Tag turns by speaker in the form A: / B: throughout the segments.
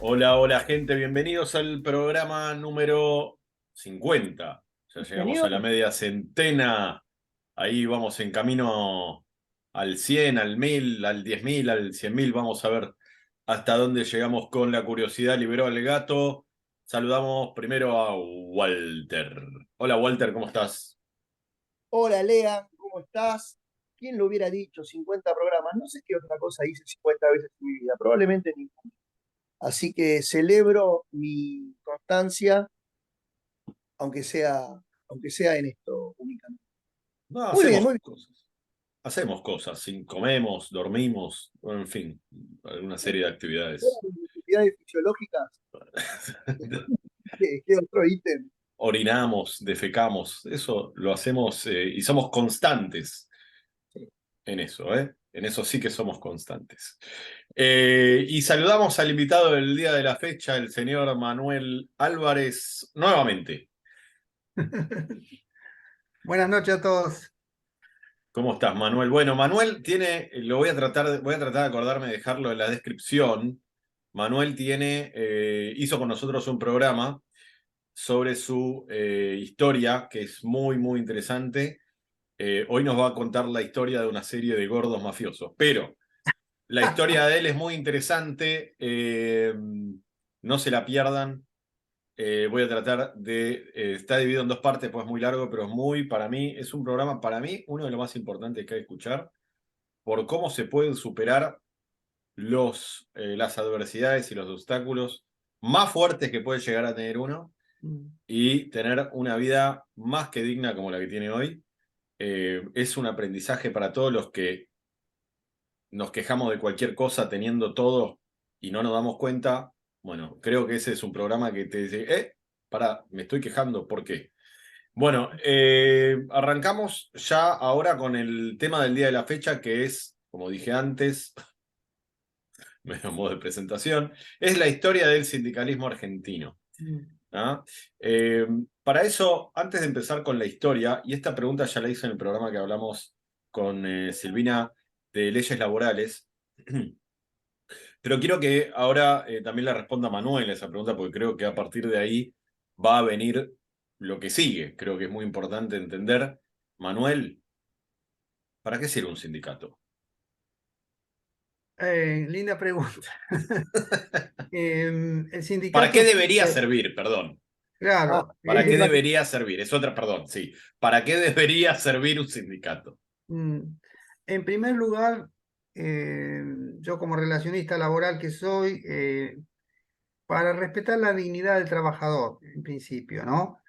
A: Hola, hola gente, bienvenidos al programa número 50. Ya llegamos a
B: Señor,
A: la media centena. Ahí vamos en camino al 100, al 1000, al 10.000, al 100.000. Vamos a ver hasta dónde llegamos con la curiosidad. Liberó al gato. Saludamos primero a Walter. Hola Walter, ¿cómo estás?
B: hola Lea, ¿cómo estás? ¿Quién lo hubiera dicho? 50 programas. No sé qué otra cosa hice 50 veces en mi vida, probablemente ninguna. Así que celebro mi constancia, aunque sea, aunque sea en esto únicamente.
A: No,
B: Muy bien,
A: hacemos
B: muy
A: cosas. Hacemos cosas, comemos, dormimos, bueno, en fin, alguna
B: bien.
A: serie de
B: Fuera
A: actividades.
B: de necesidades fisiológicas, ¿qué otro ítem?
A: Orinamos, defecamos, eso lo hacemos y somos constantes
B: Sí.
A: en eso, ¿eh? En eso sí que somos constantes. Y saludamos al invitado del día de la fecha, el señor Manuel Álvarez, nuevamente.
C: Buenas noches a todos.
A: ¿Cómo estás, Manuel? Bueno, Manuel tiene, lo voy a tratar de acordarme de dejarlo en la descripción. Manuel tiene, hizo con nosotros un programa sobre su historia, que es muy, muy interesante. Hoy nos va a contar la historia de una serie de gordos mafiosos, pero la historia de él es muy interesante, no se la pierdan. Voy a tratar de, está dividido en dos partes, pues es muy largo, pero es muy, para mí, es un programa, para mí, uno de los más importantes que hay que escuchar, por cómo se pueden superar las adversidades y los obstáculos más fuertes que puede llegar a tener uno y tener una vida más que digna como la que tiene hoy. Es un aprendizaje para todos los que nos quejamos de cualquier cosa teniendo todo y no nos damos cuenta. Bueno, creo que ese es un programa que te dice, pará, me estoy quejando, ¿por qué? Bueno, arrancamos ya ahora con el tema del día de la fecha, que es, como dije antes, medio modo de presentación, es la historia del sindicalismo argentino. ¿Ah? Eh, para eso, antes de empezar con la historia, y esta pregunta ya la hice en el programa que hablamos con Silvina de leyes laborales, pero quiero que ahora también le responda Manuel a esa pregunta, porque creo que a partir de ahí va a venir lo que sigue. Creo que es muy importante entender, Manuel, ¿para qué sirve un sindicato?
C: Linda pregunta. El
A: ¿Para
C: sindicato
A: qué debería
C: sirve,
A: servir? Perdón.
B: Ah,
C: claro,
A: ¿Para
B: esa
A: qué
B: es la que...
A: debería servir? Es otra, perdón, sí. ¿Para qué debería servir un sindicato?
C: mm, en primer lugar, yo como relacionista laboral que soy, para respetar la dignidad del trabajador, en principio, ¿no?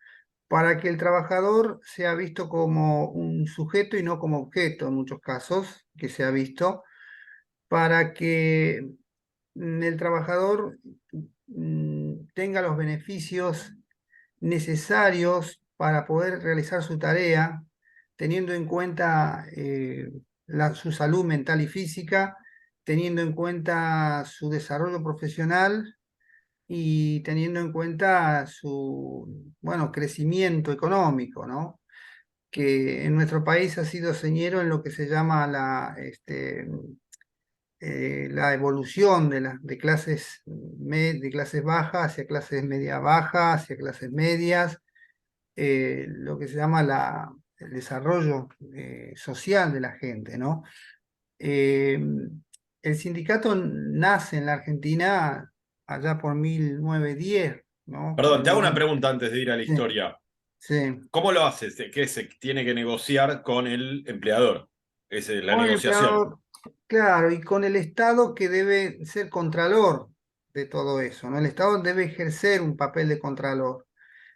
C: Para que el trabajador sea visto como un sujeto y no como objeto, en muchos casos, que se ha visto, para que el trabajador tenga los beneficios necesarios para poder realizar su tarea, teniendo en cuenta su salud mental y física, teniendo en cuenta su desarrollo profesional y teniendo en cuenta su, bueno, crecimiento económico, ¿no? Que en nuestro país ha sido señero en lo que se llama la evolución de clases, de clases bajas hacia clases media bajas, hacia clases medias, lo que se llama el desarrollo social de la gente, ¿no? Eh, el sindicato nace en la Argentina allá por 1910, ¿no?
A: Perdón, te hago una pregunta antes de ir a la
C: Sí,
A: historia.
C: sí.
A: ¿Cómo lo haces? ¿Qué se tiene que negociar con el empleador? Esa es la
C: Con el
A: negociación.
C: empleador, claro, y con el Estado que debe ser contralor de todo eso, ¿no? El Estado debe ejercer un papel de contralor,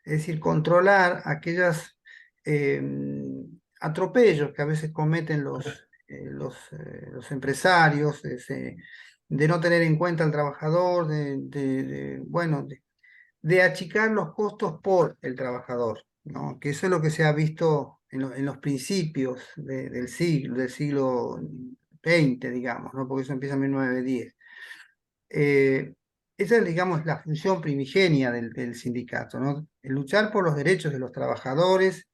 C: es decir, controlar aquellas eh, atropellos que a veces cometen los empresarios, de no tener en cuenta al trabajador, bueno, de achicar los costos por el trabajador, ¿no? Que eso es lo que se ha visto en los principios del siglo XX, digamos, ¿no? Porque eso empieza en 1910. Eh, Esa es, digamos, la función primigenia del sindicato, ¿no? El luchar por los derechos de los trabajadores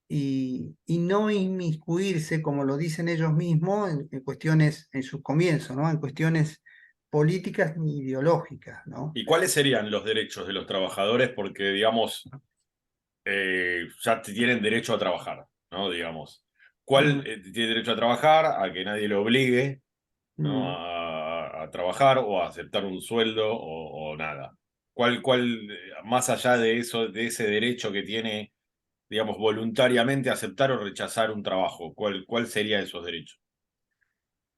C: y no inmiscuirse, como lo dicen ellos mismos, en cuestiones, en sus comienzos, ¿no? En cuestiones políticas ni ideológicas, ¿no?
A: ¿Y cuáles serían los derechos de los trabajadores? Porque, digamos, ya tienen derecho a trabajar, ¿no? Digamos, ¿cuál
C: Mm,
A: tiene derecho a trabajar? A que nadie lo obligue, ¿no?
C: mm.
A: A trabajar o a aceptar un sueldo o nada. Más allá de eso, de ese derecho que tiene, digamos, voluntariamente aceptar o rechazar un trabajo, ¿cuál sería esos derechos?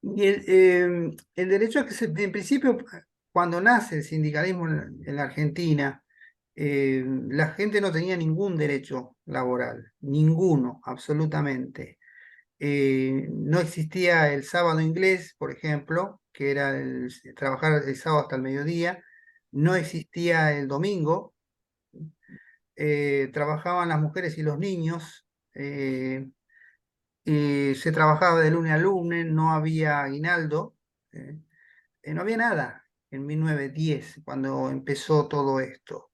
C: Y el derecho a que en principio, cuando nace el sindicalismo en la Argentina, la gente no tenía ningún derecho laboral, ninguno, absolutamente. No existía el sábado inglés, por ejemplo, que era trabajar el sábado hasta el mediodía. No existía el domingo. Trabajaban las mujeres y los niños. Se trabajaba de lunes a lunes, no había aguinaldo. eh, no había nada en 1910, cuando empezó todo esto.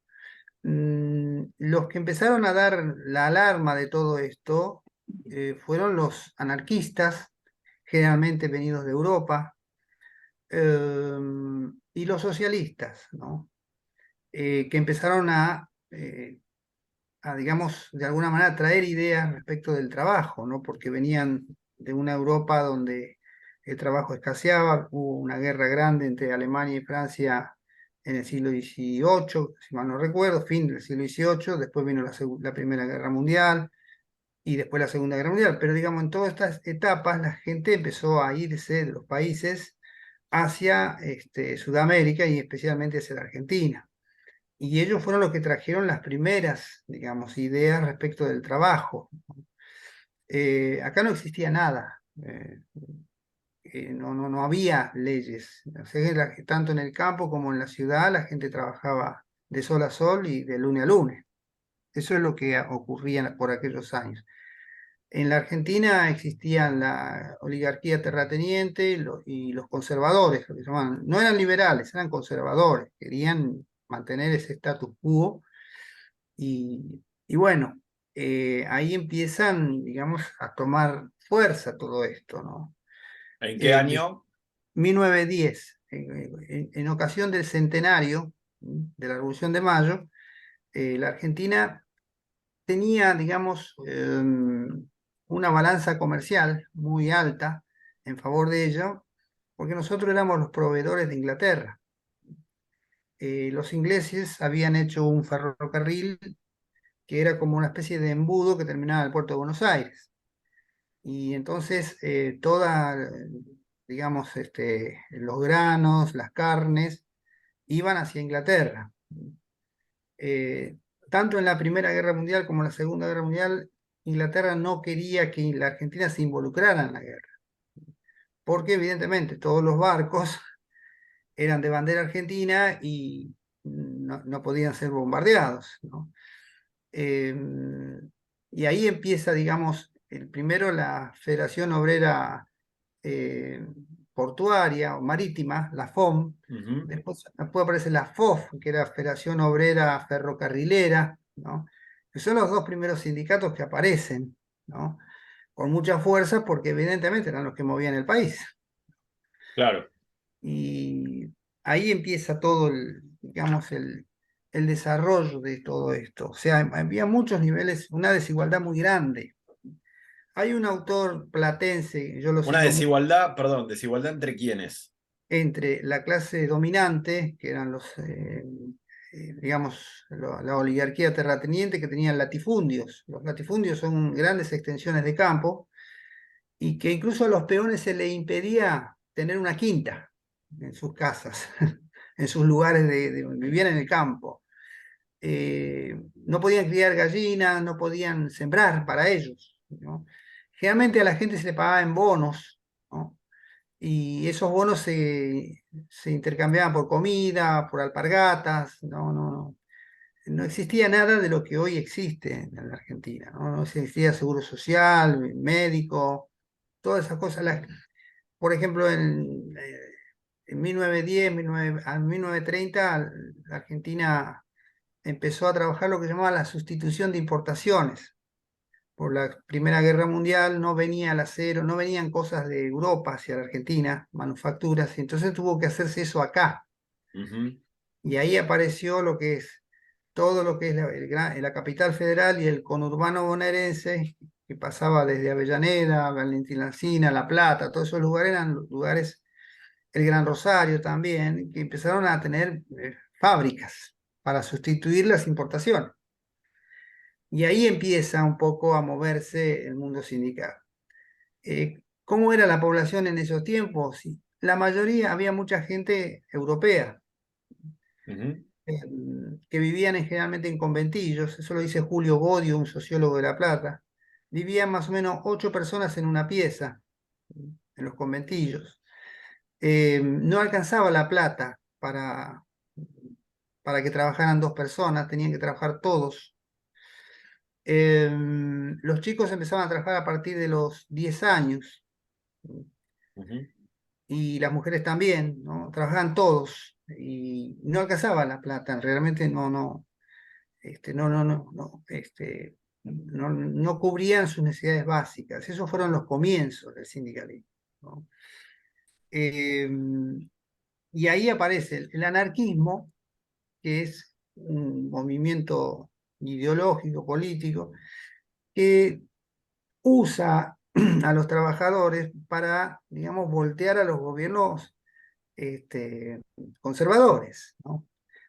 C: Los que empezaron a dar la alarma de todo esto fueron los anarquistas, generalmente venidos de Europa, y los socialistas, ¿no? Que empezaron digamos, de alguna manera traer ideas respecto del trabajo, ¿no? Porque venían de una Europa donde el trabajo escaseaba, hubo una guerra grande entre Alemania y Francia en el siglo XVIII, si mal no recuerdo, fin del siglo XVIII, después vino la Primera Guerra Mundial y después la Segunda Guerra Mundial, pero digamos, en todas estas etapas la gente empezó a irse de los países hacia Sudamérica y especialmente hacia la Argentina. Y ellos fueron los que trajeron las primeras, digamos, ideas respecto del trabajo. Acá no existía nada, no había leyes. O sea, tanto en el campo como en la ciudad la gente trabajaba de sol a sol y de lunes a lunes. Eso es lo que ocurría por aquellos años. En la Argentina existían la oligarquía terrateniente y los conservadores, lo que llamaban. No eran liberales, eran conservadores, querían mantener ese status quo. Y bueno, ahí empiezan, digamos, a tomar fuerza todo esto, ¿no?
A: ¿En qué
C: En
A: año?
C: 1910, en ocasión del centenario de la Revolución de Mayo, la Argentina tenía, digamos, una balanza comercial muy alta en favor de ello, porque nosotros éramos los proveedores de Inglaterra. Los ingleses habían hecho un ferrocarril que era como una especie de embudo que terminaba en el puerto de Buenos Aires. Y entonces digamos, los granos, las carnes, iban hacia Inglaterra. Eh, Tanto en la Primera Guerra Mundial como en la Segunda Guerra Mundial, Inglaterra no quería que la Argentina se involucrara en la guerra, porque evidentemente todos los barcos eran de bandera argentina y no podían ser bombardeados, ¿no? Eh, y ahí empieza, digamos, primero la Federación Obrera eh, Portuaria o Marítima, la FOM,
A: Ujú.
C: después aparece la FOF, que era Federación Obrera Ferrocarrilera, ¿no? Que son los dos primeros sindicatos que aparecen, ¿no? Con mucha fuerza porque evidentemente eran los que movían el país.
A: Claro.
C: Y ahí empieza todo digamos, el desarrollo de todo esto. O sea, había muchos niveles, una desigualdad muy grande. Hay un autor platense, yo lo
A: Una
C: sigo mucho,
A: desigualdad, perdón, desigualdad entre quiénes.
C: entre la clase dominante, que eran digamos, la oligarquía terrateniente que tenían latifundios. Los latifundios son grandes extensiones de campo y que incluso a los peones se les impedía tener una quinta en sus casas, en sus lugares vivían en el campo. No podían criar gallinas, no podían sembrar para ellos, ¿no? Generalmente a la gente se le pagaba en bonos, ¿no? Y esos bonos se intercambiaban por comida, por alpargatas, no existía nada de lo que hoy existe en la Argentina, ¿no? No existía seguro social, médico, todas esas cosas. Por ejemplo, en 1910, 1930, la Argentina empezó a trabajar lo que llamaba la sustitución de importaciones. por la Primera Guerra Mundial, no venía el acero, no venían cosas de Europa hacia la Argentina, manufacturas, y entonces tuvo que hacerse eso acá.
A: Ujú.
C: Y ahí apareció lo que es todo lo que es la capital federal y el conurbano bonaerense, que pasaba desde Avellaneda, Valentín Alsina, La Plata, todos esos lugares eran lugares, el Gran Rosario también, que empezaron a tener fábricas para sustituir las importaciones. Y ahí empieza un poco a moverse el mundo sindical. ¿Cómo era la población en esos tiempos? Sí, la mayoría, había mucha gente europea,
A: Ujú.
C: eh, que vivían generalmente en conventillos, eso lo dice Julio Bodio, un sociólogo de La Plata. Vivían más o menos 8 personas en una pieza, en los conventillos. No alcanzaba la plata para que trabajaran 2 personas, tenían que trabajar todos. Los chicos empezaban a trabajar a partir de los 10 años
A: Ujú.
C: y las mujeres también, ¿no? Trabajaban todos y no alcanzaba la plata, realmente no cubrían sus necesidades básicas. Esos fueron los comienzos del sindicalismo, ¿no? Eh, y ahí aparece el anarquismo, que es un movimiento ideológico, político, que usa a los trabajadores para, digamos, voltear a los gobiernos conservadores, ¿no?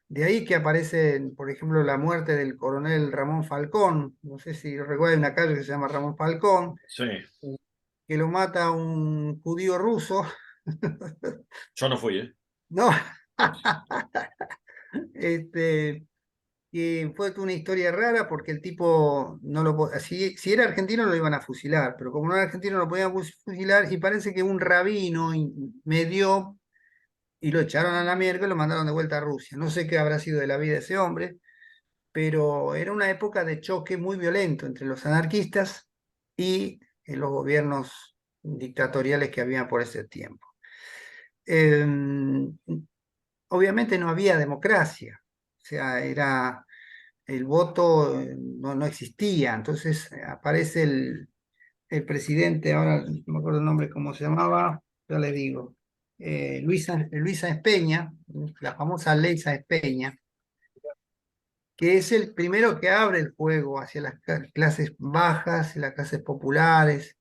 C: De ahí que aparece, por ejemplo, la muerte del coronel Ramón Falcón, no sé si recuerdan una calle que se llama Ramón Falcón,
A: Sí,
C: que lo mata un judío ruso,
A: yo no fui, ¿eh?
C: ¿no? Este, que fue una historia rara porque el tipo no lo si era argentino lo iban a fusilar, pero como no era argentino no lo podían fusilar y parece que un rabino medio y lo echaron a la mierda y lo mandaron de vuelta a Rusia. No sé qué habrá sido de la vida de ese hombre, pero era una época de choque muy violento entre los anarquistas y los gobiernos dictatoriales que había por ese tiempo. Eh, Obviamente no había democracia, o sea, era el voto, no existía, entonces aparece el presidente, ahora no me acuerdo el nombre, cómo se llamaba, ya le digo, Luisa Espeña, la famosa ley Sáenz Peña, que es el primero que abre el juego hacia las clases bajas y las clases populares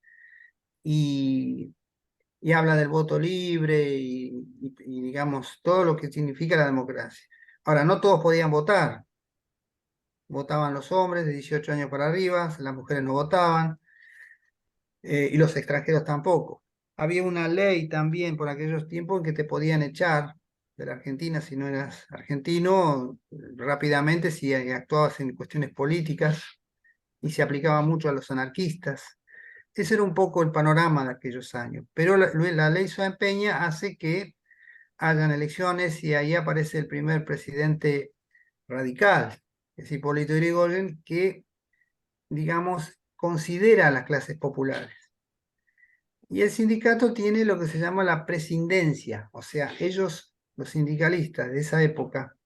C: y, y habla del voto libre y, digamos todo lo que significa la democracia. Ahora, no todos podían votar, votaban los hombres de 18 años para arriba, las mujeres no votaban y los extranjeros tampoco. Había una ley también por aquellos tiempos en que te podían echar de la Argentina si no eras argentino rápidamente, si actuabas en cuestiones políticas y se aplicaba mucho a los anarquistas. Ese era un poco el panorama de aquellos años. Pero la ley Sáenz Peña hace que hayan elecciones y ahí aparece el primer presidente radical, que es Hipólito Yrigoyen, que, digamos, considera a las clases populares. Y el sindicato tiene lo que se llama la prescindencia, o sea, ellos, los sindicalistas de esa época,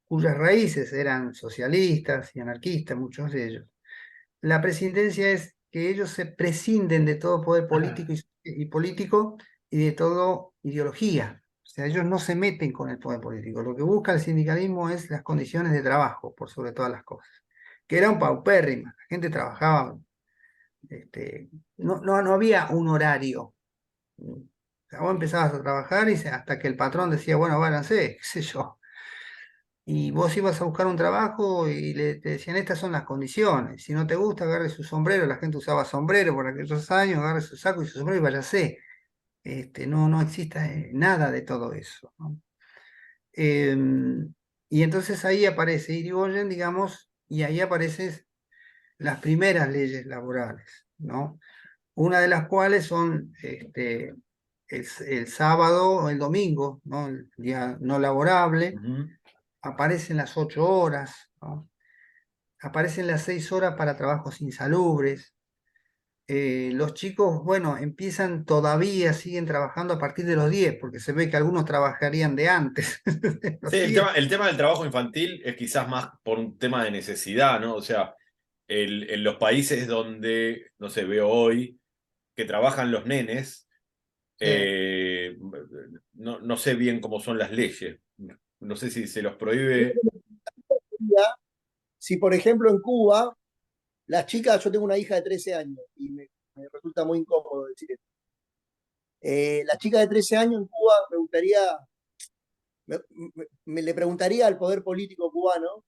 C: cuyas raíces eran socialistas y anarquistas, muchos de ellos. La prescindencia es que ellos se prescinden de todo poder político y político y de todo ideología. O sea, ellos no se meten con el poder político. Lo que busca el sindicalismo es las condiciones de trabajo, por sobre todas las cosas, que eran paupérrimas. La gente trabajaba, no había un horario. O sea, vos empezabas a trabajar y hasta que el patrón decía, bueno, váyanse, qué sé yo. Y vos ibas a buscar un trabajo y te decían, estas son las condiciones. Si no te gusta, agarre su sombrero. La gente usaba sombrero por aquellos años, agarre su saco y su sombrero y váyase. No existe nada de todo eso, ¿no? Y entonces ahí aparece Irigoyen, digamos, y ahí aparecen las primeras leyes laborales, ¿no? Una de las cuales son el sábado o el domingo, ¿no? El día no laborable,
A: Ujú.
C: aparecen las 8 horas, ¿no? Aparecen las 6 horas para trabajos insalubres. Los chicos, bueno, empiezan todavía, siguen trabajando a partir de los 10 porque se ve que algunos trabajarían de antes, de los
A: Sí,
C: 7.
A: el tema del trabajo infantil es quizás más por un tema de necesidad, ¿no? O sea, en los países donde, no sé, veo hoy que trabajan los nenes,
C: Sí.
A: no sé bien cómo son las leyes. No sé si se los prohíbe.
B: Si, por ejemplo, en Cuba, las chicas, yo tengo una hija de 13 años y me resulta muy incómodo decir esto. Las chicas de 13 años en Cuba, me gustaría, le preguntaría al poder político cubano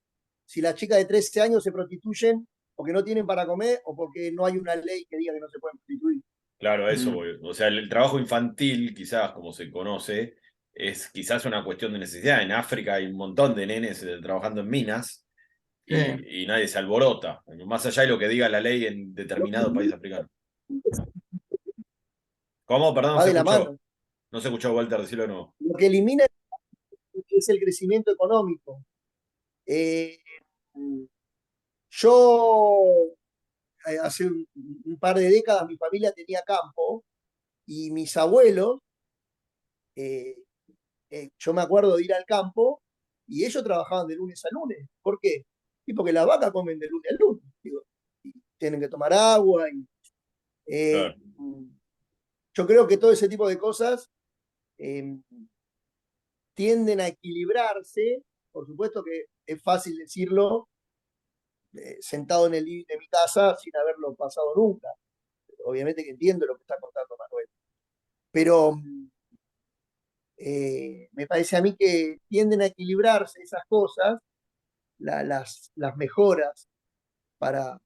B: si las chicas de 13 años se prostituyen porque no tienen para comer o porque no hay una ley que diga que no se pueden prostituir.
A: Claro, a eso
C: Mm,
A: voy. O sea, el trabajo infantil, quizás como se conoce, es quizás una cuestión de necesidad. En África hay un montón de nenes trabajando en minas
C: sí.
A: y nadie se alborota, más allá de lo que diga la ley en determinado país africano. ¿Cómo? Perdón, no
B: Va
A: se
B: de la
A: escuchó.
B: mano.
A: No se escuchó, Walter, decirlo de nuevo.
B: Lo que elimina es el crecimiento económico. Eh, yo, hace un par de décadas, mi familia tenía campo y mis abuelos, eh, yo me acuerdo de ir al campo y ellos trabajaban de lunes a lunes. ¿Por qué? Y porque las vacas comen de lunes a lunes. Digo, y tienen que tomar agua. Eh,
A: Claro.
B: yo creo que todo ese tipo de cosas eh, tienden a equilibrarse. Por supuesto que es fácil decirlo sentado en el living de mi casa sin haberlo pasado nunca. Obviamente que entiendo lo que está contando Manuel. Pero me parece a mí que tienden a equilibrarse esas cosas, las mejoras para,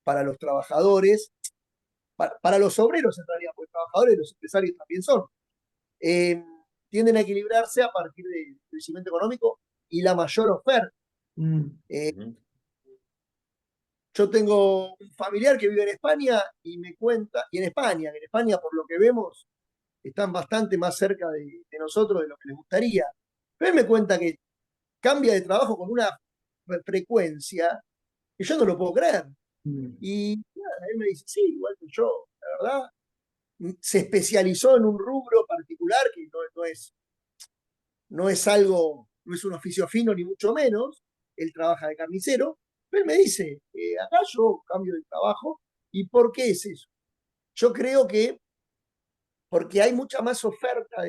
B: para los trabajadores, para los obreros en realidad, porque trabajadores y los empresarios también son. Eh, Tienden a equilibrarse a partir del crecimiento económico y la mayor oferta.
C: Mm,
B: Eh,
A: Ujú.
B: yo tengo un familiar que vive en España y me cuenta, y en España por lo que vemos están bastante más cerca de nosotros de lo que les gustaría. Pero él me cuenta que cambia de trabajo con una frecuencia que yo no lo puedo creer.
C: mm,
B: Y nada, él me dice, sí, igual que yo, la verdad, se especializó en un rubro particular que no es algo, no es un oficio fino ni mucho menos, él trabaja de carnicero, pero él me dice, acá yo cambio de trabajo, ¿y por qué es eso? Yo creo que porque hay mucha más oferta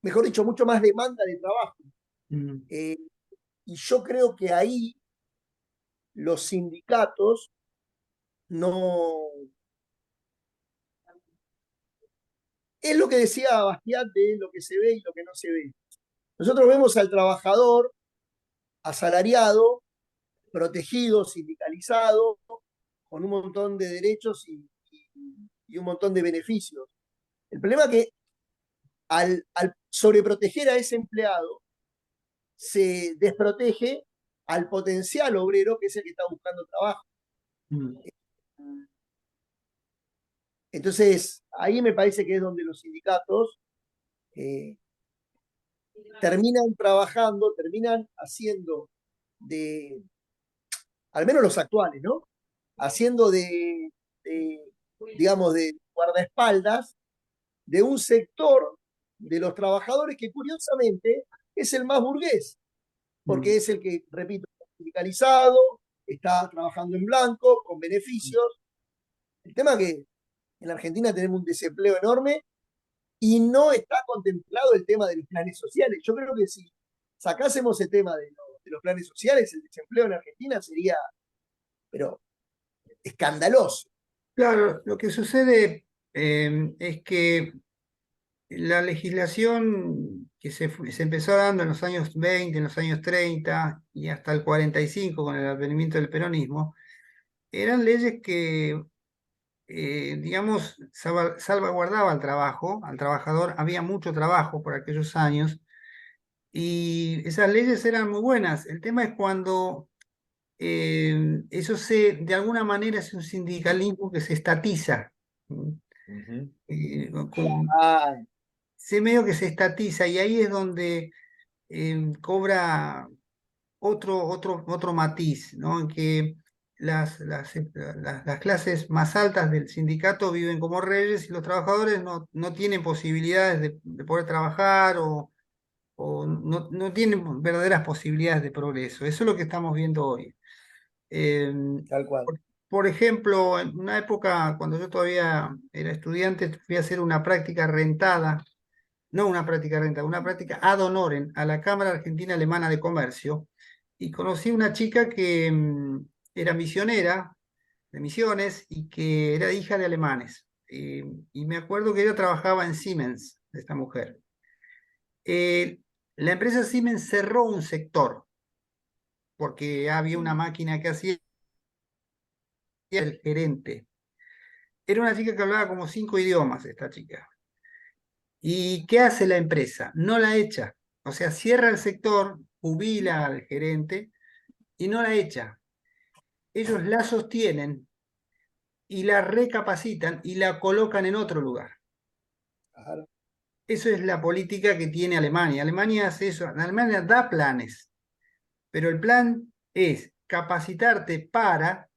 B: mejor dicho, mucho más demanda de trabajo.
C: mm,
B: Eh, y yo creo que ahí los sindicatos no... Es lo que decía Bastián de lo que se ve y lo que no se ve. Nosotros vemos al trabajador asalariado, protegido, sindicalizado, con un montón de derechos y un montón de beneficios. El problema es que al sobreproteger a ese empleado, se desprotege al potencial obrero, que es el que está buscando trabajo.
C: mm.
B: Entonces, ahí me parece que es donde los sindicatos eh, terminan trabajando, terminan haciendo de, al menos los actuales, ¿no? Haciendo de digamos, de guardaespaldas de un sector de los trabajadores que curiosamente es el más burgués,
C: Mm.
B: porque es el que, repito, está sindicalizado, está trabajando en blanco, con beneficios. El tema es que en la Argentina tenemos un desempleo enorme y no está contemplado el tema de los planes sociales. Yo creo que si sacásemos el tema de los planes sociales, el desempleo en Argentina sería, pero escandaloso.
C: Claro, lo que sucede es que la legislación que se empezó dando en los años 20, en los años 30 y hasta el 45 con el advenimiento del peronismo, eran leyes que, digamos, salvaguardaba el trabajo, al trabajador. Había mucho trabajo por aquellos años y esas leyes eran muy buenas. El tema es cuando eso de alguna manera es un sindicalismo que se estatiza. ¿Mm?
A: Ujú.
B: Ah,
C: Se medio que se estatiza y ahí es donde cobra otro matiz, ¿no? En que las clases más altas del sindicato viven como reyes y los trabajadores no tienen posibilidades de poder trabajar o no tienen verdaderas posibilidades de progreso. Eso es lo que estamos viendo hoy. Eh,
B: Tal cual.
C: por ejemplo, en una época, cuando yo todavía era estudiante, fui a hacer una práctica rentada, no una práctica rentada, una práctica ad honorem a la Cámara Argentina Alemana de Comercio, y conocí una chica que era misionera de Misiones y que era hija de alemanes. Y me acuerdo que ella trabajaba en Siemens, esta mujer. Eh, la empresa Siemens cerró un sector porque había una máquina que hacía el gerente. Era una chica que hablaba como 5 idiomas, esta chica. ¿Y qué hace la empresa? No la echa. O sea, cierra el sector, jubila al gerente y no la echa. Ellos la sostienen y la recapacitan y la colocan en otro lugar.
B: Claro.
C: Eso es la política que tiene Alemania. Alemania hace eso. Alemania da planes, pero el plan es capacitarte para,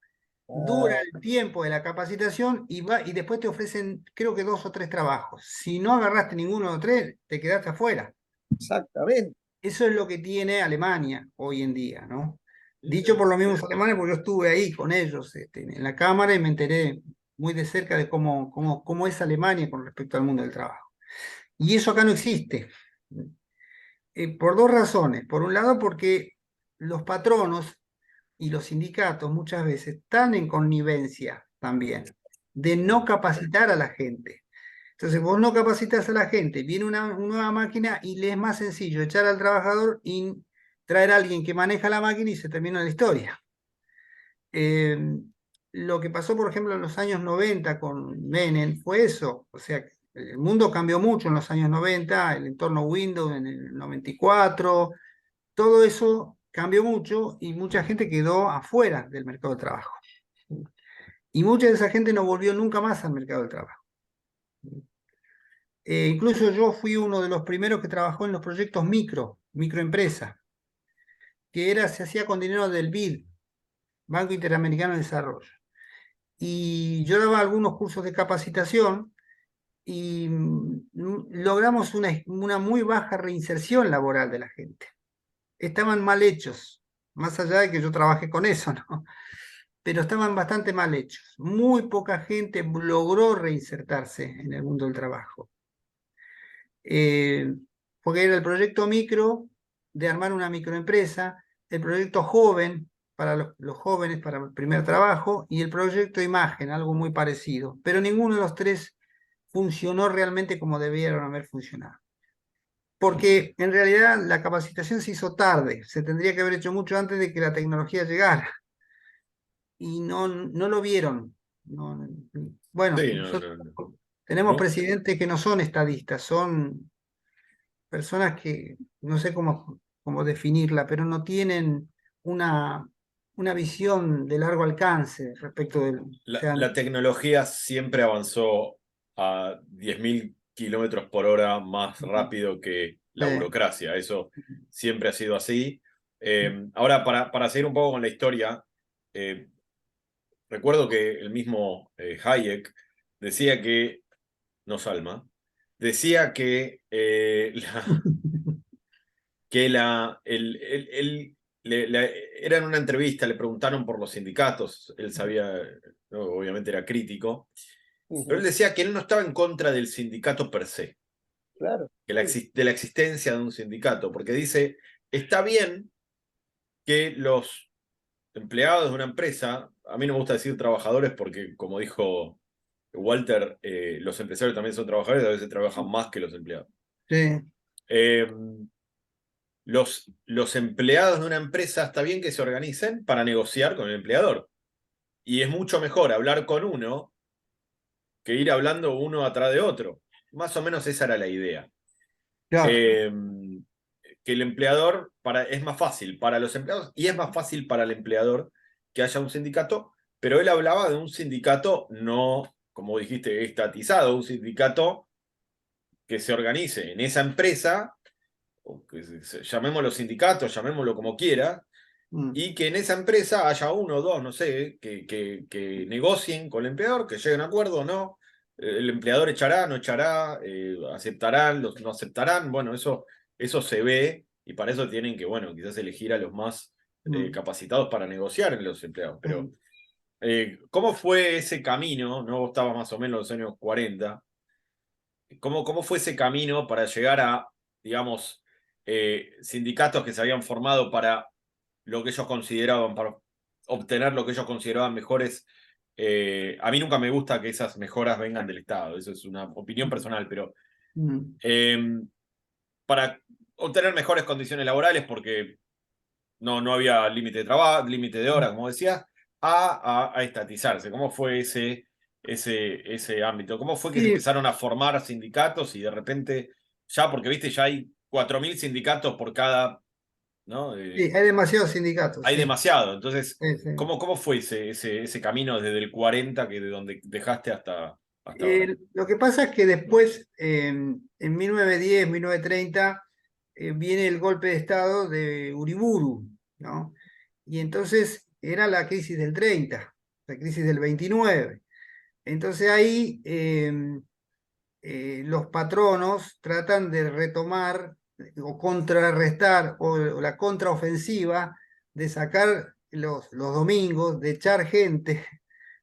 C: dura
B: Ah,
C: el tiempo de la capacitación y después te ofrecen, creo que 2 o 3 trabajos. Si no agarraste ninguno de los tres, te quedaste afuera.
B: exactamente.
C: Eso es lo que tiene Alemania hoy en día, ¿no?
A: Sí,
C: Dicho
A: sí.
C: por los mismos alemanes, porque yo estuve ahí con ellos en la Cámara y me enteré muy de cerca de cómo es Alemania con respecto al mundo del trabajo. Y eso acá no existe. Por 2 razones. Por un lado, porque los patronos y los sindicatos muchas veces están en connivencia también de no capacitar a la gente. Entonces vos no capacitas a la gente, viene una nueva máquina y le es más sencillo echar al trabajador y traer a alguien que maneja la máquina y se termina la historia. Eh, lo que pasó, por ejemplo, en los años 90 con Menem fue eso. O sea, el mundo cambió mucho en los años 90, el entorno Windows en el 94, todo eso cambió mucho y mucha gente quedó afuera del mercado de trabajo. Y mucha de esa gente no volvió nunca más al mercado del trabajo. Incluso yo fui uno de los primeros que trabajó en los proyectos microempresa, se hacía con dinero del BID, Banco Interamericano de Desarrollo. Y yo daba algunos cursos de capacitación y logramos una muy baja reinserción laboral de la gente. Estaban mal hechos, más allá de que yo trabajé con eso, ¿no? Pero estaban bastante mal hechos. Muy poca gente logró reinsertarse en el mundo del trabajo. Eh, porque era el proyecto micro de armar una microempresa, el proyecto joven para los jóvenes para el primer trabajo y el proyecto imagen, algo muy parecido. Pero ninguno de los tres funcionó realmente como debieron haber funcionado. Porque en realidad la capacitación se hizo tarde, se tendría que haber hecho mucho antes de que la tecnología llegara y no lo vieron. No, bueno,
A: Sí, no,
C: nosotros
A: no, no.
C: tenemos
A: No,
C: presidentes que no son estadistas, son personas que no sé cómo definirla, pero no tienen una, una visión de largo alcance respecto del... O sea,
A: la tecnología siempre avanzó a 10.000 kilómetros por hora más rápido que la burocracia. Eso siempre ha sido así. Ahora, para seguir un poco con la historia, eh, recuerdo que el mismo Hayek decía que, no Salma, decía que que era en una entrevista, le preguntaron por los sindicatos, él sabía, ¿no? Obviamente era crítico, pero él
B: Ujú.
A: decía que él no estaba en contra del sindicato per se,
B: Claro,
A: que
B: sí,
A: de la existencia de un sindicato, porque dice, está bien que los empleados de una empresa, a mí no me gusta decir trabajadores porque, como dijo Walter, los empresarios también son trabajadores, a veces trabajan más que los empleados.
C: sí,
A: Eh, los empleados de una empresa está bien que se organicen para negociar con el empleador. Y es mucho mejor hablar con uno que ir hablando uno atrás de otro. Más o menos esa era la idea.
C: claro,
A: Eh, que el empleador, es más fácil para los empleados y es más fácil para el empleador que haya un sindicato, pero él hablaba de un sindicato no, como dijiste, estatizado, un sindicato que se organice en esa empresa, o que llamémoslo sindicato, llamémoslo como quiera,
C: mm,
A: y que en esa empresa haya uno o dos, no sé, que negocien con el empleador, que lleguen a acuerdo o no. El empleador echará, no echará, aceptarán, no aceptarán. Bueno, eso se ve y para eso tienen que, bueno, quizás elegir a los más capacitados para negociar en los empleados. Pero, ¿cómo fue ese camino? ¿No? Vos estabas más o menos en los años 40. ¿Cómo fue ese camino para llegar a, digamos, sindicatos que se habían formado para lo que ellos consideraban, para obtener lo que ellos consideraban mejores? A mí nunca me gusta que esas mejoras vengan del Estado, eso es una opinión personal, pero para obtener mejores condiciones laborales, porque no había límite de trabajo, límite de hora, como decía, a estatizarse. ¿Cómo fue ese ámbito? ¿Cómo fue que se
C: Sí,
A: empezaron a formar sindicatos y de repente, ya, porque viste, ya hay 4.000 sindicatos por cada, ¿no?
C: sí, hay demasiados sindicatos,
A: Hay
C: sí.
A: demasiado. Entonces,
C: Sí, sí.
A: ¿cómo fue ese camino desde el 40, que de donde dejaste hasta ahora?
C: Lo que pasa es que después, en 1910, 1930, viene el golpe de Estado de Uriburu, ¿no? Y entonces era la crisis del 30, la crisis del 29. Entonces ahí los patronos tratan de retomar o contrarrestar o la contraofensiva de sacar los domingos, de echar gente,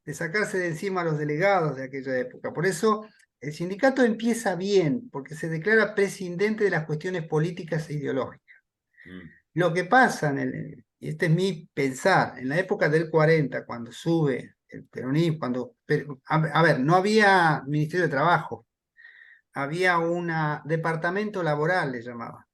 C: de sacarse de encima a los delegados de aquella época. Por eso el sindicato empieza bien, porque se declara prescindente de las cuestiones políticas e ideológicas.
A: Mm.
C: Lo que pasa, y este es mi pensar, en la época del 40, cuando sube el peronismo, a ver, no había Ministerio de Trabajo, había un departamento laboral, le llamaba.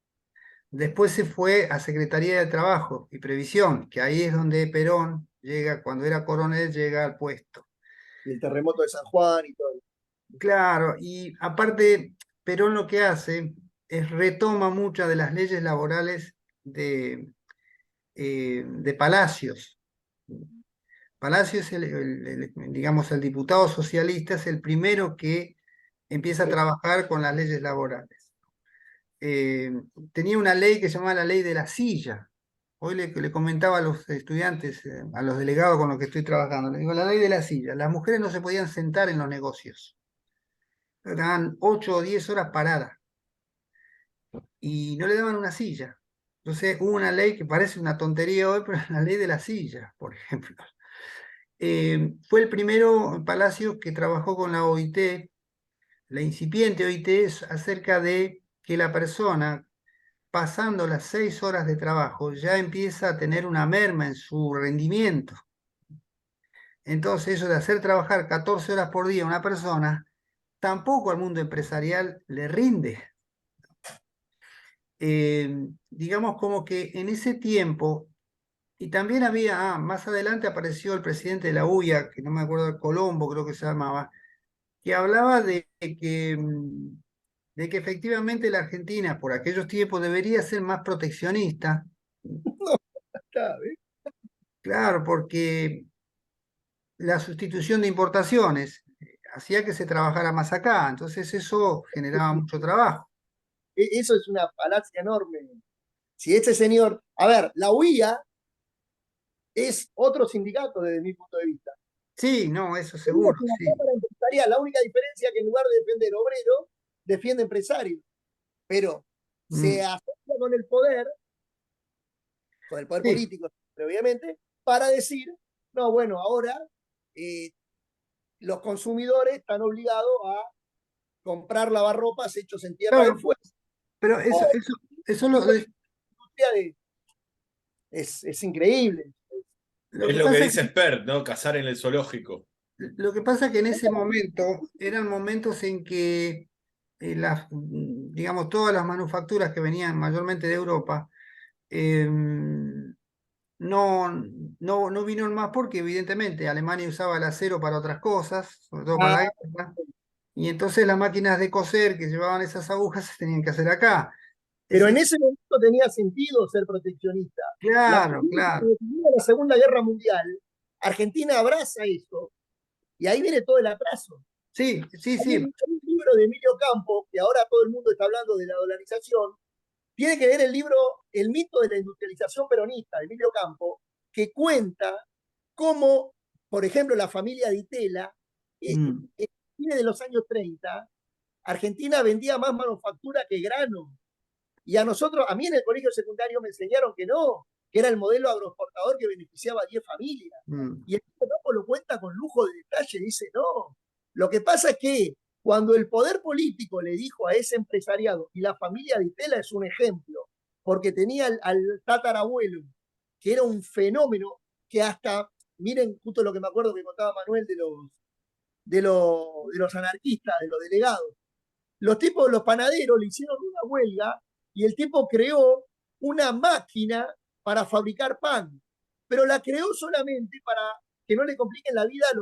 C: Después se fue a Secretaría de Trabajo y Previsión, que ahí es donde Perón llega, cuando era coronel, llega al puesto.
B: Y el terremoto de San Juan y todo.
C: Claro, y aparte, Perón lo que hace es retoma muchas de las leyes laborales de Palacios. Palacios, digamos, el diputado socialista es el primero que empieza a trabajar con las leyes laborales. Tenía una ley que se llamaba la ley de la silla. Hoy le comentaba a los estudiantes, a los delegados con los que estoy trabajando, le digo, la ley de la silla. Las mujeres no se podían sentar en los negocios. Estaban 8 o 10 horas paradas y no le daban una silla. Entonces hubo una ley que parece una tontería hoy, pero es la ley de la silla, por ejemplo. Fue el primero Palacio que trabajó con la OIT, la incipiente OIT, acerca de que la persona, pasando las 6 horas de trabajo, ya empieza a tener una merma en su rendimiento. Entonces, eso de hacer trabajar 14 horas por día a una persona, tampoco al mundo empresarial le rinde. Digamos como que en ese tiempo, y también había, más adelante apareció el presidente de la UIA, que no me acuerdo, Colombo creo que se llamaba, que hablaba de que efectivamente la Argentina por aquellos tiempos debería ser más proteccionista.
B: Está, ¿ves?
C: Claro, porque la sustitución de importaciones hacía que se trabajara más acá, entonces eso generaba mucho trabajo.
B: Eso es una falacia enorme. Si este señor, a ver, la UIA es otro sindicato desde mi punto de vista.
C: Sí, no, eso
B: La UIA
C: seguro,
B: es una
C: sí.
B: cámara empresarial, la única diferencia es que en lugar de defender obrero, defiende empresario, pero se
C: Mm,
B: asocia con el poder
C: sí,
B: político, obviamente, para decir, no, bueno, ahora eh, los consumidores están obligados a comprar lavarropas hechos en Tierra del
C: claro,
B: Fuego.
C: pero
B: O
C: eso
B: es increíble.
C: lo
A: Es
C: que
A: lo que
C: pasa
A: dice Spert, ¿no? Cazar en el zoológico.
C: Lo que pasa que en ese momento eran momentos en que digamos, todas las manufacturas que venían mayormente de Europa eh, no, no vinieron más porque evidentemente Alemania usaba el acero para otras cosas, sobre todo para la
B: Ah,
C: guerra, y entonces las máquinas de coser que llevaban esas agujas se tenían que hacer acá. Es
B: pero en
C: decir,
B: ese momento tenía sentido ser proteccionista.
C: claro, claro.
B: La Segunda Guerra Mundial, Argentina abraza eso y ahí viene todo el atraso.
C: Sí, sí,
B: Hay
C: sí.
B: un libro de Emilio Campo, que ahora todo el mundo está hablando de la dolarización, tiene que ver el libro El mito de la industrialización peronista, de Emilio Campo, que cuenta cómo, por ejemplo, la familia Di Tella,
C: Mm,
B: en fines de los años 30, Argentina vendía más manufactura que grano. Y a nosotros, a mí en el colegio secundario me enseñaron que no, que era el modelo agroexportador que beneficiaba a 10 familias. Y el campo lo cuenta con lujo de detalle, dice, no, lo que pasa es que cuando el poder político le dijo a ese empresariado, y la familia de Itela es un ejemplo, porque tenía al tatarabuelo, que era un fenómeno, que hasta, miren justo lo que me acuerdo que contaba Manuel de los anarquistas, de los delegados. Los tipos, los panaderos, le hicieron una huelga y el tipo creó una máquina para fabricar pan, pero la creó solamente para que no le compliquen la vida a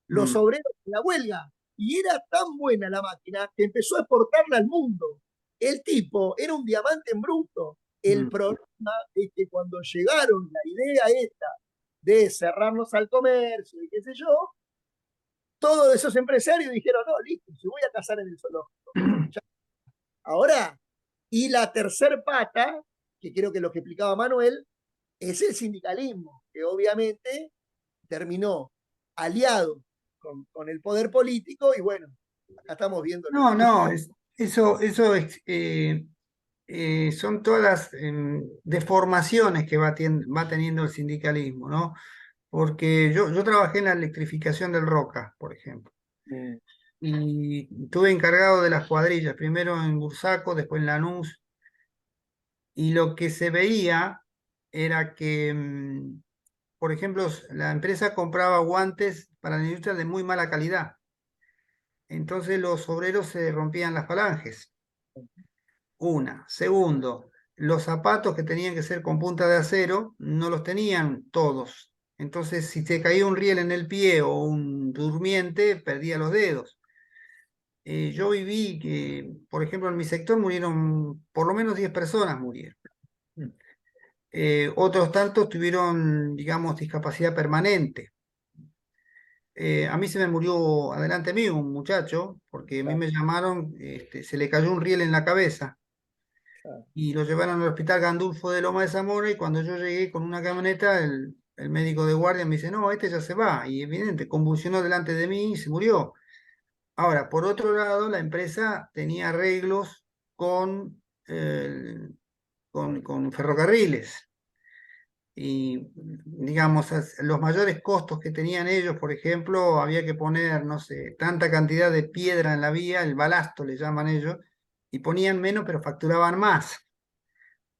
B: los obreros de la huelga. Y era tan buena la máquina que empezó a exportarla al mundo. El tipo era un diamante en bruto. El problema es que cuando llegaron la idea esta de cerrarnos al comercio y qué sé yo, todos esos empresarios dijeron, no, listo, se voy a casar en el zoológico. Ahora, y la tercer pata, que creo que lo que explicaba Manuel, es el sindicalismo, que obviamente terminó aliado con el poder político y bueno, acá estamos viendo lo
C: No,
B: que...
C: no, eso son todas las deformaciones que va teniendo el sindicalismo, ¿no? Porque yo trabajé en la electrificación del Roca, por ejemplo, y estuve encargado de las cuadrillas, primero en Bursaco, después en Lanús, y lo que se veía era que, por ejemplo, la empresa compraba guantes para la industria de muy mala calidad. Entonces los obreros se rompían las falanges. Una. Segundo, los zapatos que tenían que ser con punta de acero no los tenían todos. Entonces, si se caía un riel en el pie o un durmiente, perdía los dedos. Yo viví que, por ejemplo, en mi sector murieron, por lo menos 10 personas murieron. Otros tantos tuvieron, digamos, discapacidad permanente. A mí se me murió adelante mío un muchacho, porque a mí me llamaron, se le cayó un riel en la cabeza y lo llevaron al hospital Gandulfo de Loma de Zamora y cuando yo llegué con una camioneta, el médico de guardia me dice, no, este ya se va. Y evidente, convulsionó delante de mí y se murió. Ahora, por otro lado, la empresa tenía arreglos con, con ferrocarriles. Y, digamos, los mayores costos que tenían ellos, por ejemplo, había que poner, no sé, tanta cantidad de piedra en la vía, el balasto le llaman ellos, y ponían menos, pero facturaban más,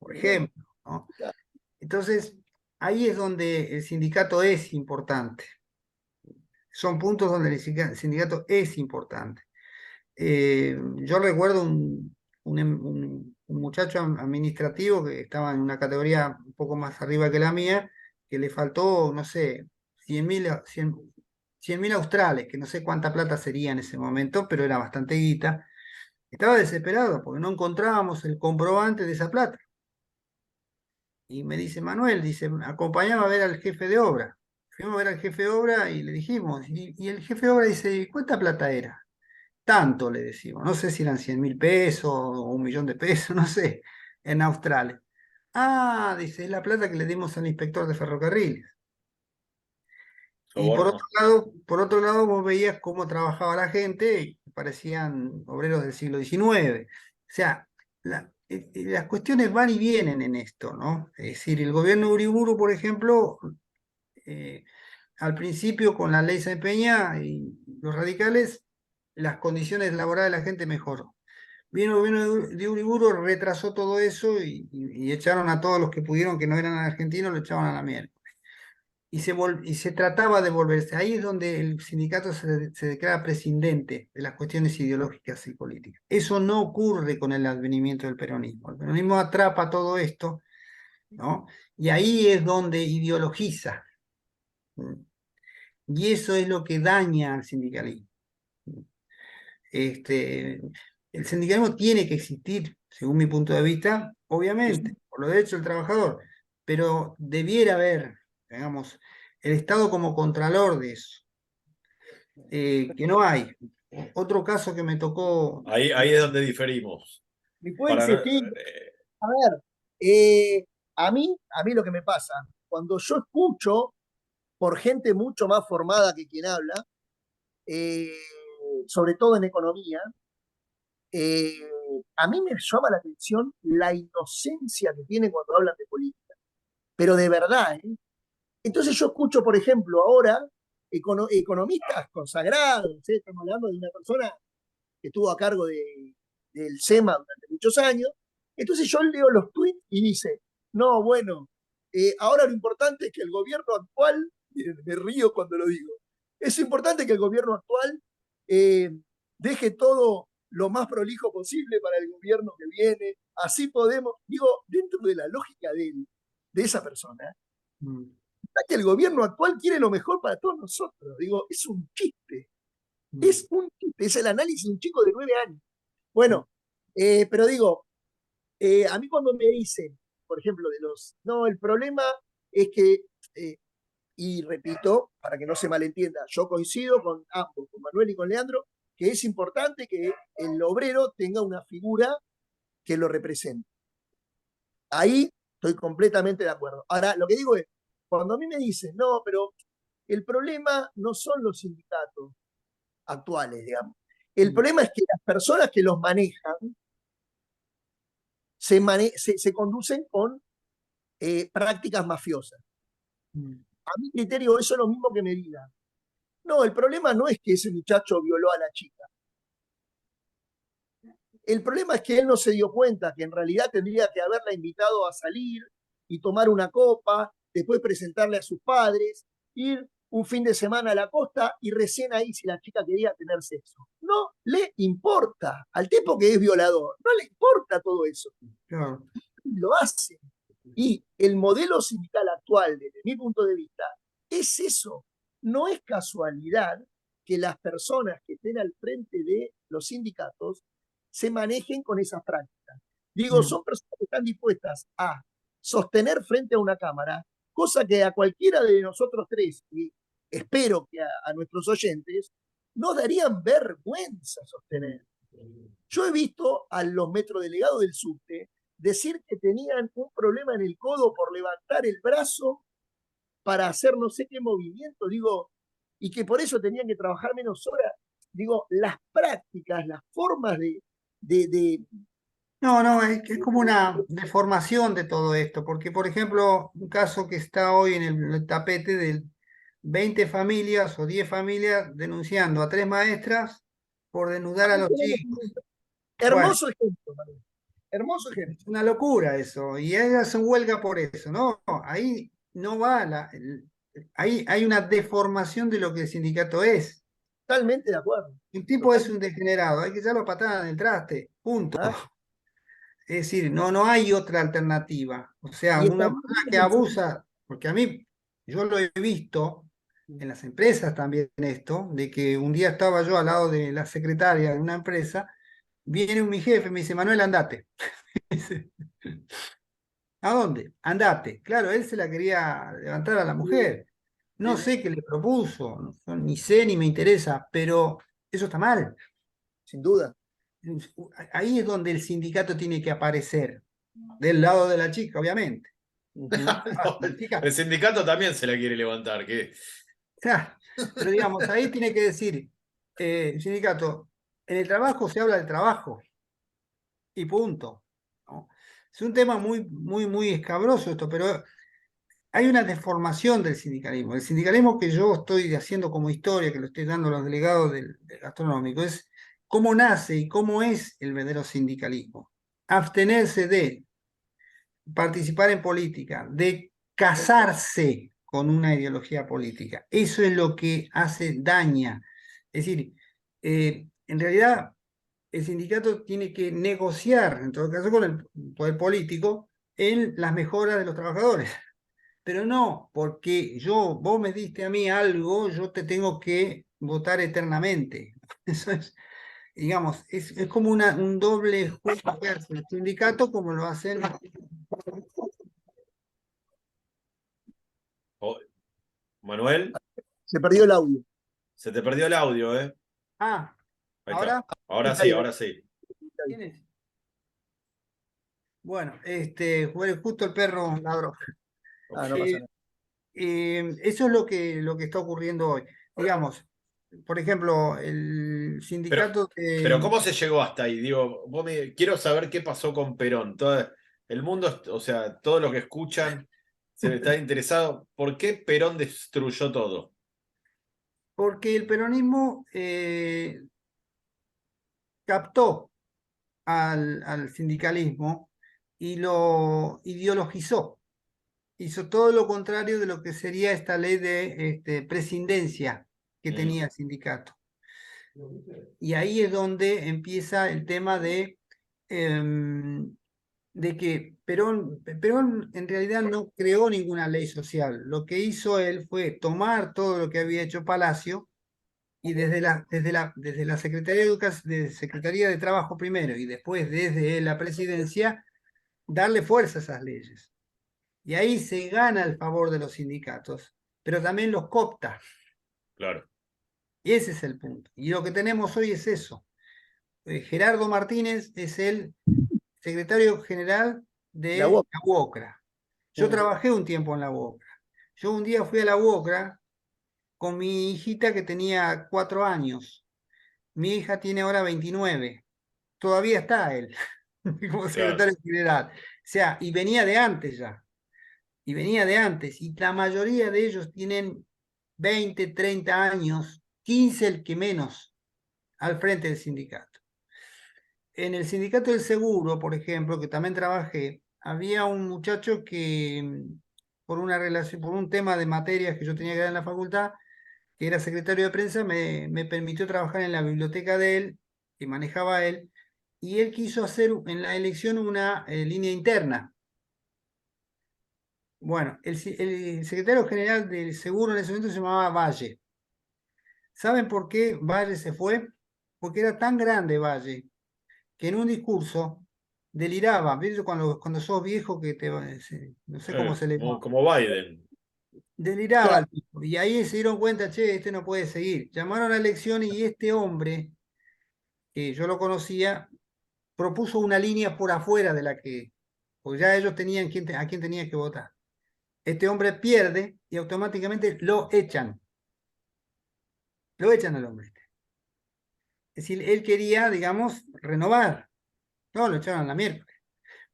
C: por ejemplo, ¿no? Entonces, ahí es donde el sindicato es importante. Son puntos donde el sindicato es importante. Yo recuerdo un muchacho administrativo que estaba en una categoría un poco más arriba que la mía, que le faltó, no sé, 100.000 australes, que no sé cuánta plata sería en ese momento, pero era bastante guita. Estaba desesperado porque no encontrábamos el comprobante de esa plata. Y me dice, Manuel, dice, acompáñame a ver al jefe de obra. Fuimos a ver al jefe de obra y le dijimos, y el jefe de obra dice, ¿cuánta plata era? Tanto le decimos, no sé si eran 100.000 pesos o 1.000.000 de pesos, no sé, en Australia. Ah, dice, es la plata que le dimos al inspector de ferrocarriles. Y
A: Soborno.
C: por otro lado, vos veías cómo trabajaba la gente y parecían obreros del siglo XIX. O sea, las cuestiones van y vienen en esto, ¿no? Es decir, el gobierno de Uriburu, por ejemplo, al principio con la ley Sáenz Peña y los radicales, las condiciones laborales de la gente mejoró. Vino el gobierno de Uriburu, retrasó todo eso y echaron a todos los que pudieron que no eran argentinos, lo echaban a la mierda. Y se trataba de volverse. Ahí es donde el sindicato se declara prescindente de las cuestiones ideológicas y políticas. Eso no ocurre con el advenimiento del peronismo. El peronismo atrapa todo esto, ¿no? Y ahí es donde ideologiza. Y eso es lo que daña al sindicalismo. El sindicalismo tiene que existir, según mi punto de vista, obviamente, por los derechos del trabajador, pero debiera haber, digamos, el Estado como contralor de eso, que no hay. Otro caso que me tocó.
A: Ahí es donde diferimos.
B: Mi puede
A: Para no-
B: existir. A ver, eh, a mí lo que me pasa, cuando yo escucho por gente mucho más formada que quien habla, eh, sobre todo en economía, a mí me llama la atención la inocencia que tienen cuando hablan de política. pero de verdad, ¿eh? Entonces yo escucho, por ejemplo, ahora economistas consagrados, ¿eh? Estamos hablando de una persona que estuvo a cargo del SEMA durante muchos años. Entonces yo leo los tweets y dice, no, bueno, ahora lo importante es que el gobierno actual, me río cuando lo digo, es importante que el gobierno actual eh, deje todo lo más prolijo posible para el gobierno que viene, así podemos, digo, dentro de la lógica de esa persona,
C: Mm,
B: que el gobierno actual quiere lo mejor para todos nosotros. Digo, es un chiste,
C: mm,
B: es un chiste, es el análisis de un chico de 9 años.
C: mm,
B: Bueno, pero digo, a mí cuando me dicen, por ejemplo, no, el problema es que, eh, y repito, para que no se malentienda, yo coincido con ambos, con Manuel y con Leandro, que es importante que el obrero tenga una figura que lo represente. Ahí estoy completamente de acuerdo. Ahora, lo que digo es, cuando a mí me dicen, no, pero el problema no son los sindicatos actuales, digamos. El
C: mm,
B: problema es que las personas que los manejan se conducen con prácticas mafiosas.
C: mm,
B: A mi criterio, eso es lo mismo que me digan. No, el problema no es que ese muchacho violó a la chica. El problema es que él no se dio cuenta que en realidad tendría que haberla invitado a salir y tomar una copa, después presentarle a sus padres, ir un fin de semana a la costa y recién ahí si la chica quería tener sexo. No le importa al tipo que es violador, no le importa todo eso.
C: claro.
B: Lo hace. Y el modelo sindical actual, desde mi punto de vista, es eso. No es casualidad que las personas que estén al frente de los sindicatos se manejen con esas prácticas. Digo,
C: Mm,
B: son personas que están dispuestas a sostener frente a una cámara, cosa que a cualquiera de nosotros tres, y espero que a nuestros oyentes, nos darían vergüenza
C: mm,
B: sostener. Yo he visto a los metrodelegados del subte decir que tenían un problema en el codo por levantar el brazo para hacer no sé qué movimiento, digo, y que por eso tenían que trabajar menos horas. Digo, las prácticas, las formas de, de,
C: No, no, es como una deformación de todo esto, porque por ejemplo, un caso que está hoy en el tapete de 20 familias o 10 familias denunciando a 3 maestras por desnudar a los chicos. Bueno,
B: hermoso ejemplo, Manuel, hermoso ejemplo.
C: es una locura eso, y ellas se huelga por eso, ¿no? Ahí no va ahí hay una deformación de lo que el sindicato es.
B: Totalmente de acuerdo.
C: Un tipo es un
B: Totalmente.
C: degenerado, hay que echarlo a patada en el traste, punto.
B: ¿Ah?
C: Es decir, no hay otra alternativa. O sea,
B: Y
C: una
B: estaría
C: persona que
B: bien,
C: abusa, porque a mí, yo lo he visto en las empresas también esto, de que un día estaba yo al lado de la secretaria de una empresa, viene mi jefe y me dice, Manuel, andate. Dice, ¿a dónde? Andate. Claro, él se la quería levantar a la mujer. No
B: sí, sí,
C: sé qué le propuso, ni sé ni me interesa, pero eso está mal.
B: sin duda.
C: Ahí es donde el sindicato tiene que aparecer, del lado de la chica, obviamente.
B: Ujú.
A: No,
C: La chica,
A: el sindicato también se la quiere levantar.
C: claro, pero digamos, ahí tiene que decir, sindicato, en el trabajo se habla del trabajo y punto, ¿no? Es un tema muy, muy, muy escabroso esto, pero hay una deformación del sindicalismo. El sindicalismo que yo estoy haciendo como historia, que lo estoy dando a los delegados del gastronómico, es cómo nace y cómo es el verdadero sindicalismo. Abstenerse de participar en política, de casarse con una ideología política. Eso es lo que hace daña. Es decir, en realidad el sindicato tiene que negociar, en todo caso, con el poder político en las mejoras de los trabajadores. Pero no porque vos me diste a mí algo, yo te tengo que votar eternamente. Eso es, digamos, es como un doble juego que hace el sindicato como lo hacen.
A: Manuel,
B: Se perdió el audio.
A: se te perdió el audio, ¿eh?
C: Ah,
A: Ahí está.
C: ahora,
A: Ahora
B: Está
A: sí,
B: bien,
A: ahora sí.
B: está bien.
C: ¿quién es? Bueno, fue justo el perro ladró.
B: Ah, no pasa
C: Eh,
B: nada.
C: Eso es lo que está ocurriendo hoy. Digamos, por ejemplo, el
A: Pero,
C: sindicato
A: pero
C: de...
A: ¿cómo se llegó hasta ahí? Digo, quiero saber qué pasó con Perón. Todo el mundo, o sea, todo lo que escuchan se está interesado, ¿por qué Perón destruyó todo?
C: Porque el peronismo captó al sindicalismo y lo ideologizó. Hizo todo lo contrario de lo que sería esta ley de prescindencia que
A: Mm,
C: tenía el sindicato. Y ahí es donde empieza el tema de que Perón en realidad no creó ninguna ley social. Lo que hizo él fue tomar todo lo que había hecho Palacio y desde la Secretaría de Trabajo primero y después desde la presidencia, darle fuerza a esas leyes. Y ahí se gana el favor de los sindicatos, pero también los coopta.
A: claro,
C: Y ese es el punto. Y lo que tenemos hoy es eso. Gerardo Martínez es el secretario general
B: La
C: de
B: UOC.
C: la UOCRA. Yo trabajé un tiempo en la UOCRA. Yo un día fui a la UOCRA con mi hijita que tenía 4 años. Mi hija tiene ahora 29. Todavía está él como
A: claro.
C: secretario general. O sea, y venía de antes ya. Y venía de antes. Y la mayoría de ellos tienen 20, 30 años, 15 el que menos, al frente del sindicato. En el sindicato del seguro, por ejemplo, que también trabajé, había un muchacho que por una relación, por un tema de materias que yo tenía que dar en la facultad, que era secretario de prensa, me permitió trabajar en la biblioteca de él, que manejaba él, y él quiso hacer en la elección una línea interna. Bueno, el secretario general del seguro en ese momento se llamaba Valle. ¿Saben por qué Valle se fue? Porque era tan grande Valle que en un discurso deliraba. ¿Viste cuando sos viejo que no sé cómo se le llama?
A: Como Biden.
C: Deliraba
B: Claro.
C: el tipo. Y ahí se dieron cuenta, che, este no puede seguir. Llamaron a elecciones y este hombre, que yo lo conocía, propuso una línea por afuera de la que, pues ya ellos tenían a quién tenía que votar. Este hombre pierde y automáticamente lo echan. Lo echan al hombre. Es decir, él quería, digamos, renovar. No, lo echaron a la mierda.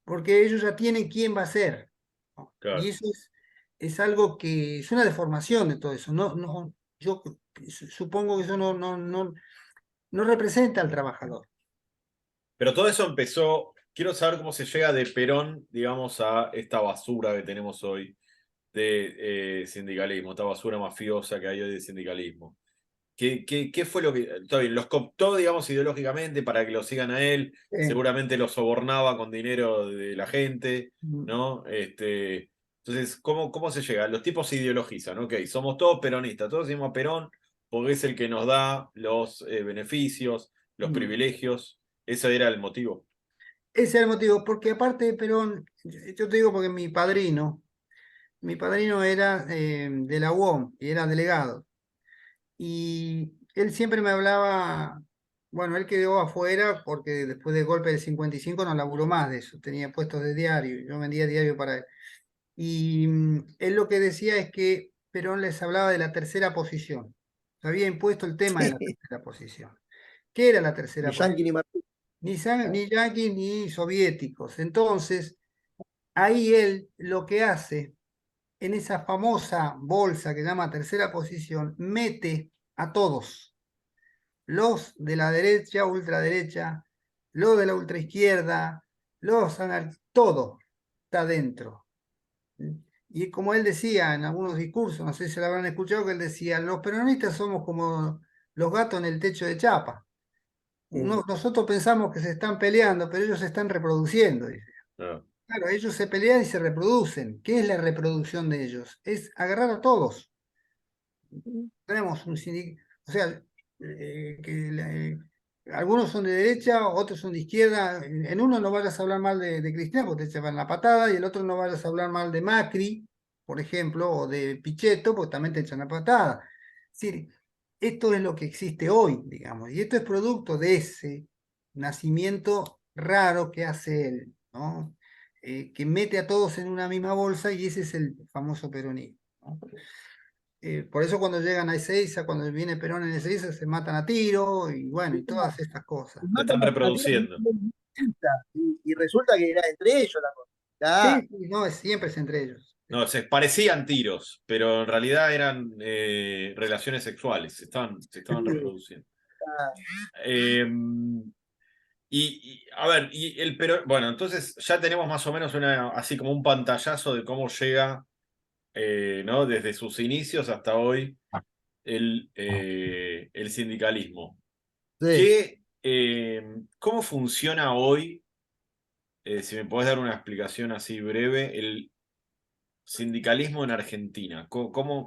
C: Porque ellos ya tienen quién va a ser, ¿no? Y
A: Claro.
C: eso es algo que es una deformación de todo eso. No, no, yo supongo que eso no representa al trabajador.
A: Pero todo eso empezó, quiero saber cómo se llega de Perón, digamos, a esta basura que tenemos hoy de sindicalismo, esta basura mafiosa que hay hoy de sindicalismo. ¿Qué fue lo que... Está bien, los cooptó, digamos, ideológicamente para que lo sigan a él,
C: Eh,
A: seguramente los sobornaba con dinero de la gente,
C: mm,
A: ¿no? Entonces, ¿cómo se llega? Los tipos se ideologizan, ok, somos todos peronistas, todos decimos a Perón porque es el que nos da los beneficios, los
C: mm.
A: privilegios, ese era el motivo.
C: Ese es el motivo, porque aparte de Perón, yo te digo porque mi padrino era de la UOM y era delegado. Y él siempre me hablaba, bueno, él quedó afuera porque después del golpe del 55 no laburó más de eso, tenía puestos de diario, yo vendía diario para él. Y él lo que decía es que Perón les hablaba de la tercera posición. Se había impuesto el tema de la
B: Sí.
C: tercera posición. ¿Qué era la
B: Ni
C: tercera posición?
B: yanqui ni marxista.
C: Ni yanquis ni soviéticos. Entonces, ahí él lo que hace en esa famosa bolsa que llama tercera posición, mete a todos, los de la derecha, ultraderecha, los de la ultraizquierda, todo está dentro. Y como él decía en algunos discursos, no sé si lo habrán escuchado, que él decía, los peronistas somos como los gatos en el techo de chapa. Nosotros pensamos que se están peleando, pero ellos se están reproduciendo, dice.
A: Ah,
C: Claro, ellos se pelean y se reproducen. ¿Qué es la reproducción de ellos? Es agarrar a todos. Tenemos un sindicato, o sea, algunos son de derecha, otros son de izquierda. En uno no vayas a hablar mal de Cristina porque te echan la patada, y el otro no vayas a hablar mal de Macri, por ejemplo, o de Pichetto, porque también te echan la patada. Es decir, esto es lo que existe hoy, digamos, y esto es producto de ese nacimiento raro que hace él, ¿no? Que mete a todos en una misma bolsa, y ese es el famoso peronismo, ¿no? Por eso cuando llegan a Ezeiza, cuando viene Perón en Ezeiza, se matan a tiro y bueno, y todas estas cosas.
A: se
B: Matan
A: están
B: a tiros
A: reproduciendo.
B: y resulta que era entre ellos la cosa.
C: Sí,
B: Claro.
C: sí, no, siempre es entre ellos.
A: No, se parecían tiros, pero en realidad eran relaciones sexuales, se estaban reproduciendo. Eh, a ver, pero bueno, entonces ya tenemos más o menos así como un pantallazo de cómo llega, ¿no? Desde sus inicios hasta hoy el sindicalismo.
B: Sí.
A: ¿Cómo funciona hoy? Si me podés dar una explicación así breve, el sindicalismo en Argentina. ¿Cómo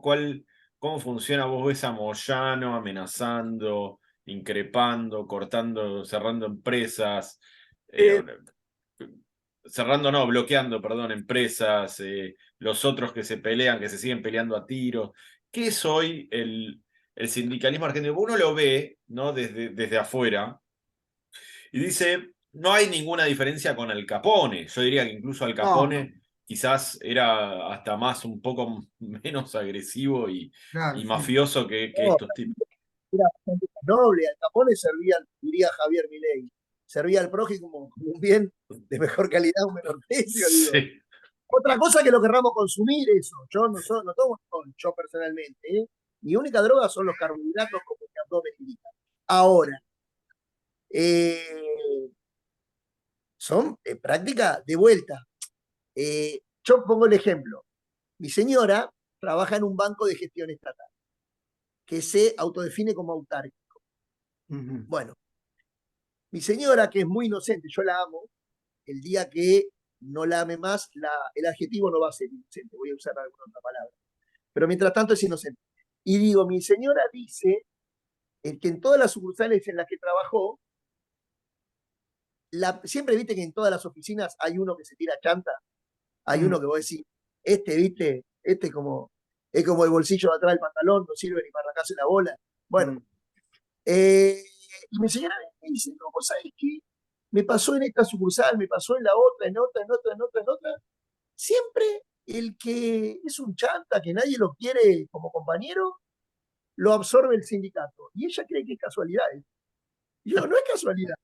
A: funciona? ¿Vos ves a Moyano amenazando, increpando, cortando, cerrando empresas? eh,
B: Eh,
A: Cerrando, no, bloqueando, perdón, empresas, los otros que se pelean, que se siguen peleando a tiros. ¿Qué es hoy el sindicalismo argentino? Uno lo ve, ¿no? Desde afuera y dice, no hay ninguna diferencia con Al Capone. Yo diría que incluso Al
C: No, no,
A: Capone quizás era hasta más, un poco menos agresivo
C: claro,
A: y
C: sí.
A: mafioso que
B: no,
A: estos tipos.
B: era bastante más noble. Al Capone servía, diría Javier Milei, servía al prójimo como un bien de mejor calidad, un menor precio, digo.
A: Sí.
B: Otra cosa que lo querramos consumir, eso. Yo no tomo alcohol, yo personalmente. ¿Eh? Mi única droga son los carbohidratos como mi abdomen indica. Ahora, eh, son práctica de vuelta. Yo pongo el ejemplo. Mi señora trabaja en un banco de gestión estatal que se autodefine como autárquico.
C: Ujú.
B: Bueno, mi señora, que es muy inocente, yo la amo, el día que no la ame más, el adjetivo no va a ser inocente, voy a usar alguna otra palabra. Pero mientras tanto es inocente. Y digo, mi señora dice que en todas las sucursales en las que trabajó, siempre viste que en todas las oficinas hay uno que se tira chanta, hay
C: Mm,
B: uno que vos decís, viste, es como el bolsillo de atrás del pantalón, no sirve ni para arrancarse la bola. Bueno,
C: mm,
B: eh, y mi señora me dice, no, vos sabés qué, me pasó en esta sucursal, me pasó en la otra, en otra, en otra, en otra, en otra. Siempre el que es un chanta, que nadie lo quiere como compañero, lo absorbe el sindicato. Y ella cree que es casualidad. Y yo, no es casualidad,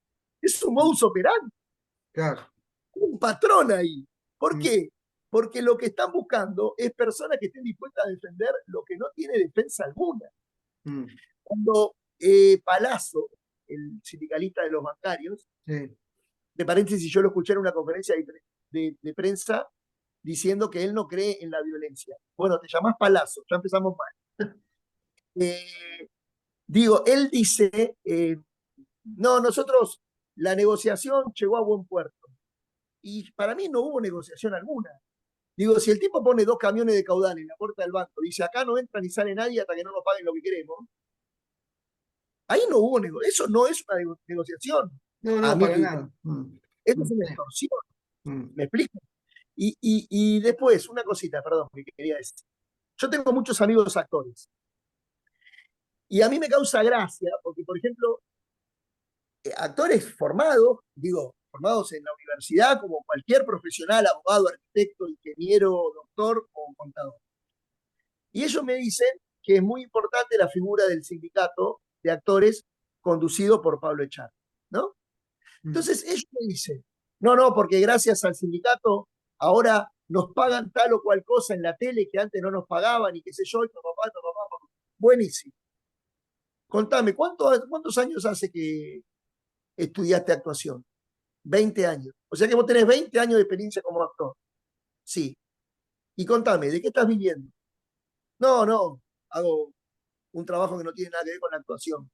B: es un
C: mm,
B: modus operandi,
C: claro.
B: un patrón ahí. ¿Por
C: Mm,
B: qué? Porque lo que están buscando es personas que estén dispuestas a defender lo que no tiene defensa alguna.
C: mm,
B: Cuando Palazzo, el sindicalista de los bancarios,
C: sí.
B: de paréntesis, yo lo escuché en una conferencia de prensa diciendo que él no cree en la violencia. Bueno, te llamás Palazzo, ya empezamos mal. Eh, Digo, él dice, no, nosotros, la negociación llegó a buen puerto. Y para mí no hubo negociación alguna. Digo, si el tipo pone 2 camiones de caudal en la puerta del banco, dice, acá no entra ni sale nadie hasta que no nos paguen lo que queremos, ahí no hubo negociación. Eso no es una negociación,
C: No,
B: a
C: no,
B: mi
C: para
B: criterio.
C: nada.
B: Eso es
C: Mm,
B: una
C: sí,
B: extorsión,
C: mm,
B: ¿me explico? Y después, una cosita, perdón, que quería decir. Yo tengo muchos amigos actores. Y a mí me causa gracia, porque, por ejemplo, actores formados, digo, formados en la universidad como cualquier profesional, abogado, arquitecto, ingeniero, doctor o contador. Y ellos me dicen que es muy importante la figura del sindicato de actores conducido por Pablo Echarri, ¿no?
C: mm,
B: Entonces ellos me dicen, no, no, porque gracias al sindicato ahora nos pagan tal o cual cosa en la tele que antes no nos pagaban y qué sé yo, y papá, papá, papá. Buenísimo. Contame, ¿cuántos años hace que estudiaste actuación? 20 años. O sea que vos tenés 20 años de experiencia como actor. Sí. Y contame, ¿de qué estás viviendo? No, no, hago un trabajo que no tiene nada que ver con la actuación.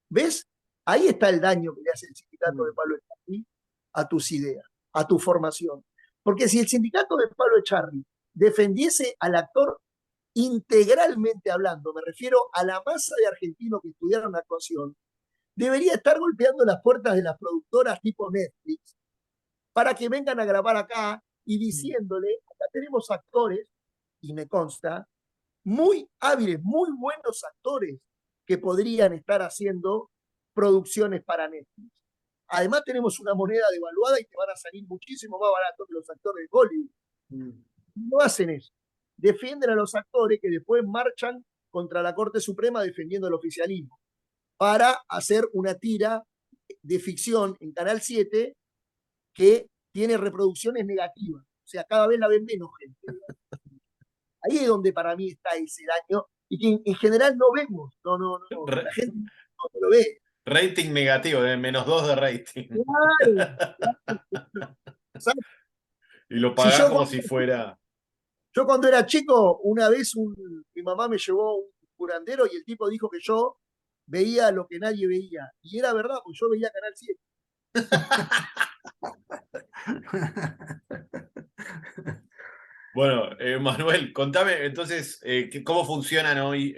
B: ¿Ves? Ahí está el daño que le hace el sindicato de
C: mm,
B: Pablo Echarri a tus ideas, a tu formación. Porque si el sindicato de Pablo Echarri defendiese al actor integralmente hablando, me refiero a la masa de argentinos que estudiaron actuación, debería estar golpeando las puertas de las productoras tipo Netflix para que vengan a grabar acá y
C: mm,
B: diciéndole, acá tenemos actores, y me consta, muy hábiles, muy buenos actores que podrían estar haciendo producciones para Netflix. Además tenemos una moneda devaluada y te van a salir muchísimo más barato que los actores de Hollywood.
C: mm,
B: No hacen eso. Defienden a los actores que después marchan contra la Corte Suprema defendiendo el oficialismo para hacer una tira de ficción en Canal 7 que tiene reproducciones negativas. O sea, cada vez la ven menos gente. Ahí es donde para mí está ese daño y que en general no vemos, la gente no lo ve.
A: Rating negativo, de -2 de rating.
B: Claro, claro.
A: Y lo
B: Si
A: pagás
B: yo,
A: como si fuera.
B: yo cuando era chico, una vez mi mamá me llevó un curandero y el tipo dijo que yo veía lo que nadie veía. Y era verdad, porque yo veía Canal 7.
A: Bueno, Manuel, contame entonces cómo funcionan hoy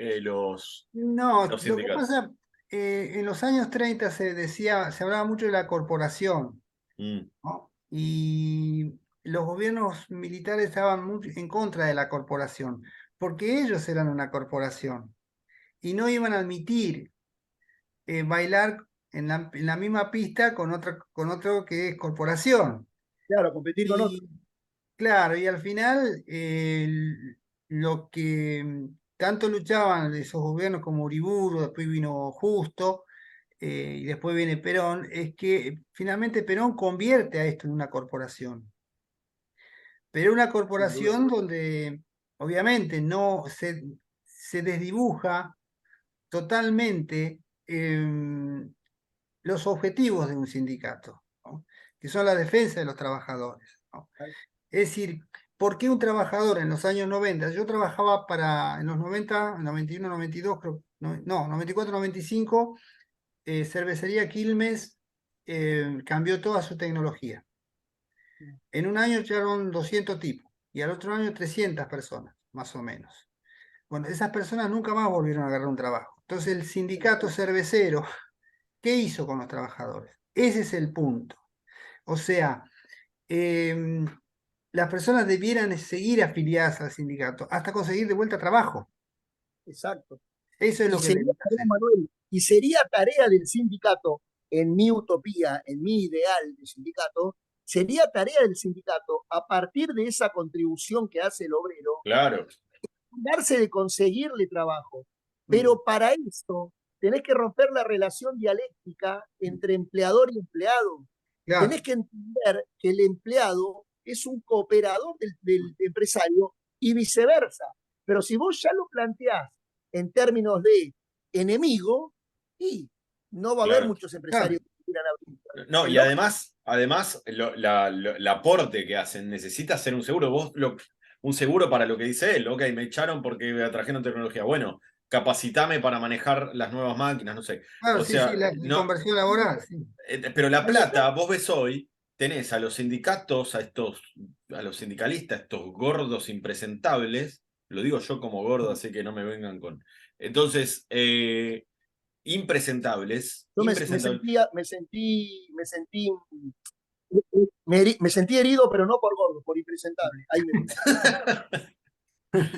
C: No,
A: los
C: lo que
A: sindicatos.
C: pasa, en los años 30 se hablaba mucho de la corporación,
A: Mm,
C: ¿no? Y los gobiernos militares estaban muy en contra de la corporación, porque ellos eran una corporación y no iban a admitir bailar en la misma pista con otro que es corporación.
B: Claro, competir con otros.
C: Y claro, y al final lo que tanto luchaban esos gobiernos como Uriburu, después vino Justo, y después viene Perón, es que finalmente Perón convierte a esto en una corporación. Pero una
B: Sin duda.
C: corporación donde obviamente no se desdibuja totalmente los objetivos de un sindicato, ¿no? Que son la defensa de los trabajadores, ¿no? Es decir, ¿por qué un trabajador en los años 90? Yo trabajaba en los 90, 91, 92, creo, no, 94, 95, Cervecería Quilmes cambió toda su tecnología. En un año echaron 200 tipos y al otro año 300 personas, más o menos. Bueno, esas personas nunca más volvieron a agarrar un trabajo. Entonces el sindicato cervecero, ¿qué hizo con los trabajadores? Ese es el punto. O sea, em, las personas debieran seguir afiliadas al sindicato hasta conseguir de vuelta trabajo.
B: Exacto.
C: Eso es
B: Y
C: lo que
B: sería
C: deben
B: tarea,
C: hacer.
B: Manuel, y sería tarea del sindicato, en mi utopía, en mi ideal de sindicato, sería tarea del sindicato, a partir de esa contribución que hace el obrero,
A: claro,
B: darse de conseguirle trabajo.
C: Mm,
B: Pero para eso tenés que romper la relación dialéctica entre empleador y empleado. Tenés
C: claro,
B: que entender que el empleado es un cooperador del empresario y viceversa. Pero si vos ya lo planteás en términos de enemigo, y no va a haber
A: claro.
B: muchos
C: claro.
B: empresarios que quieran abrir.
A: No,
B: Es
A: y
B: lógico.
A: además el aporte que hacen necesita hacer un seguro. Un seguro para lo que dice él. Ok, me echaron porque me trajeron tecnología. Bueno, capacitame para manejar las nuevas máquinas, no sé.
C: Claro,
A: O
C: sí, sí,
A: sea,
C: la
A: no,
C: conversión laboral, sí.
A: pero La
B: Ahí está.
A: Plata, vos ves hoy, tenés a los sindicatos, a los sindicalistas, estos gordos impresentables. Lo digo yo como gordo, así que no me vengan con. Entonces, impresentables,
B: Yo
A: impresentables.
B: me sentí herido, pero no por gordo, por impresentable. Ahí me gusta.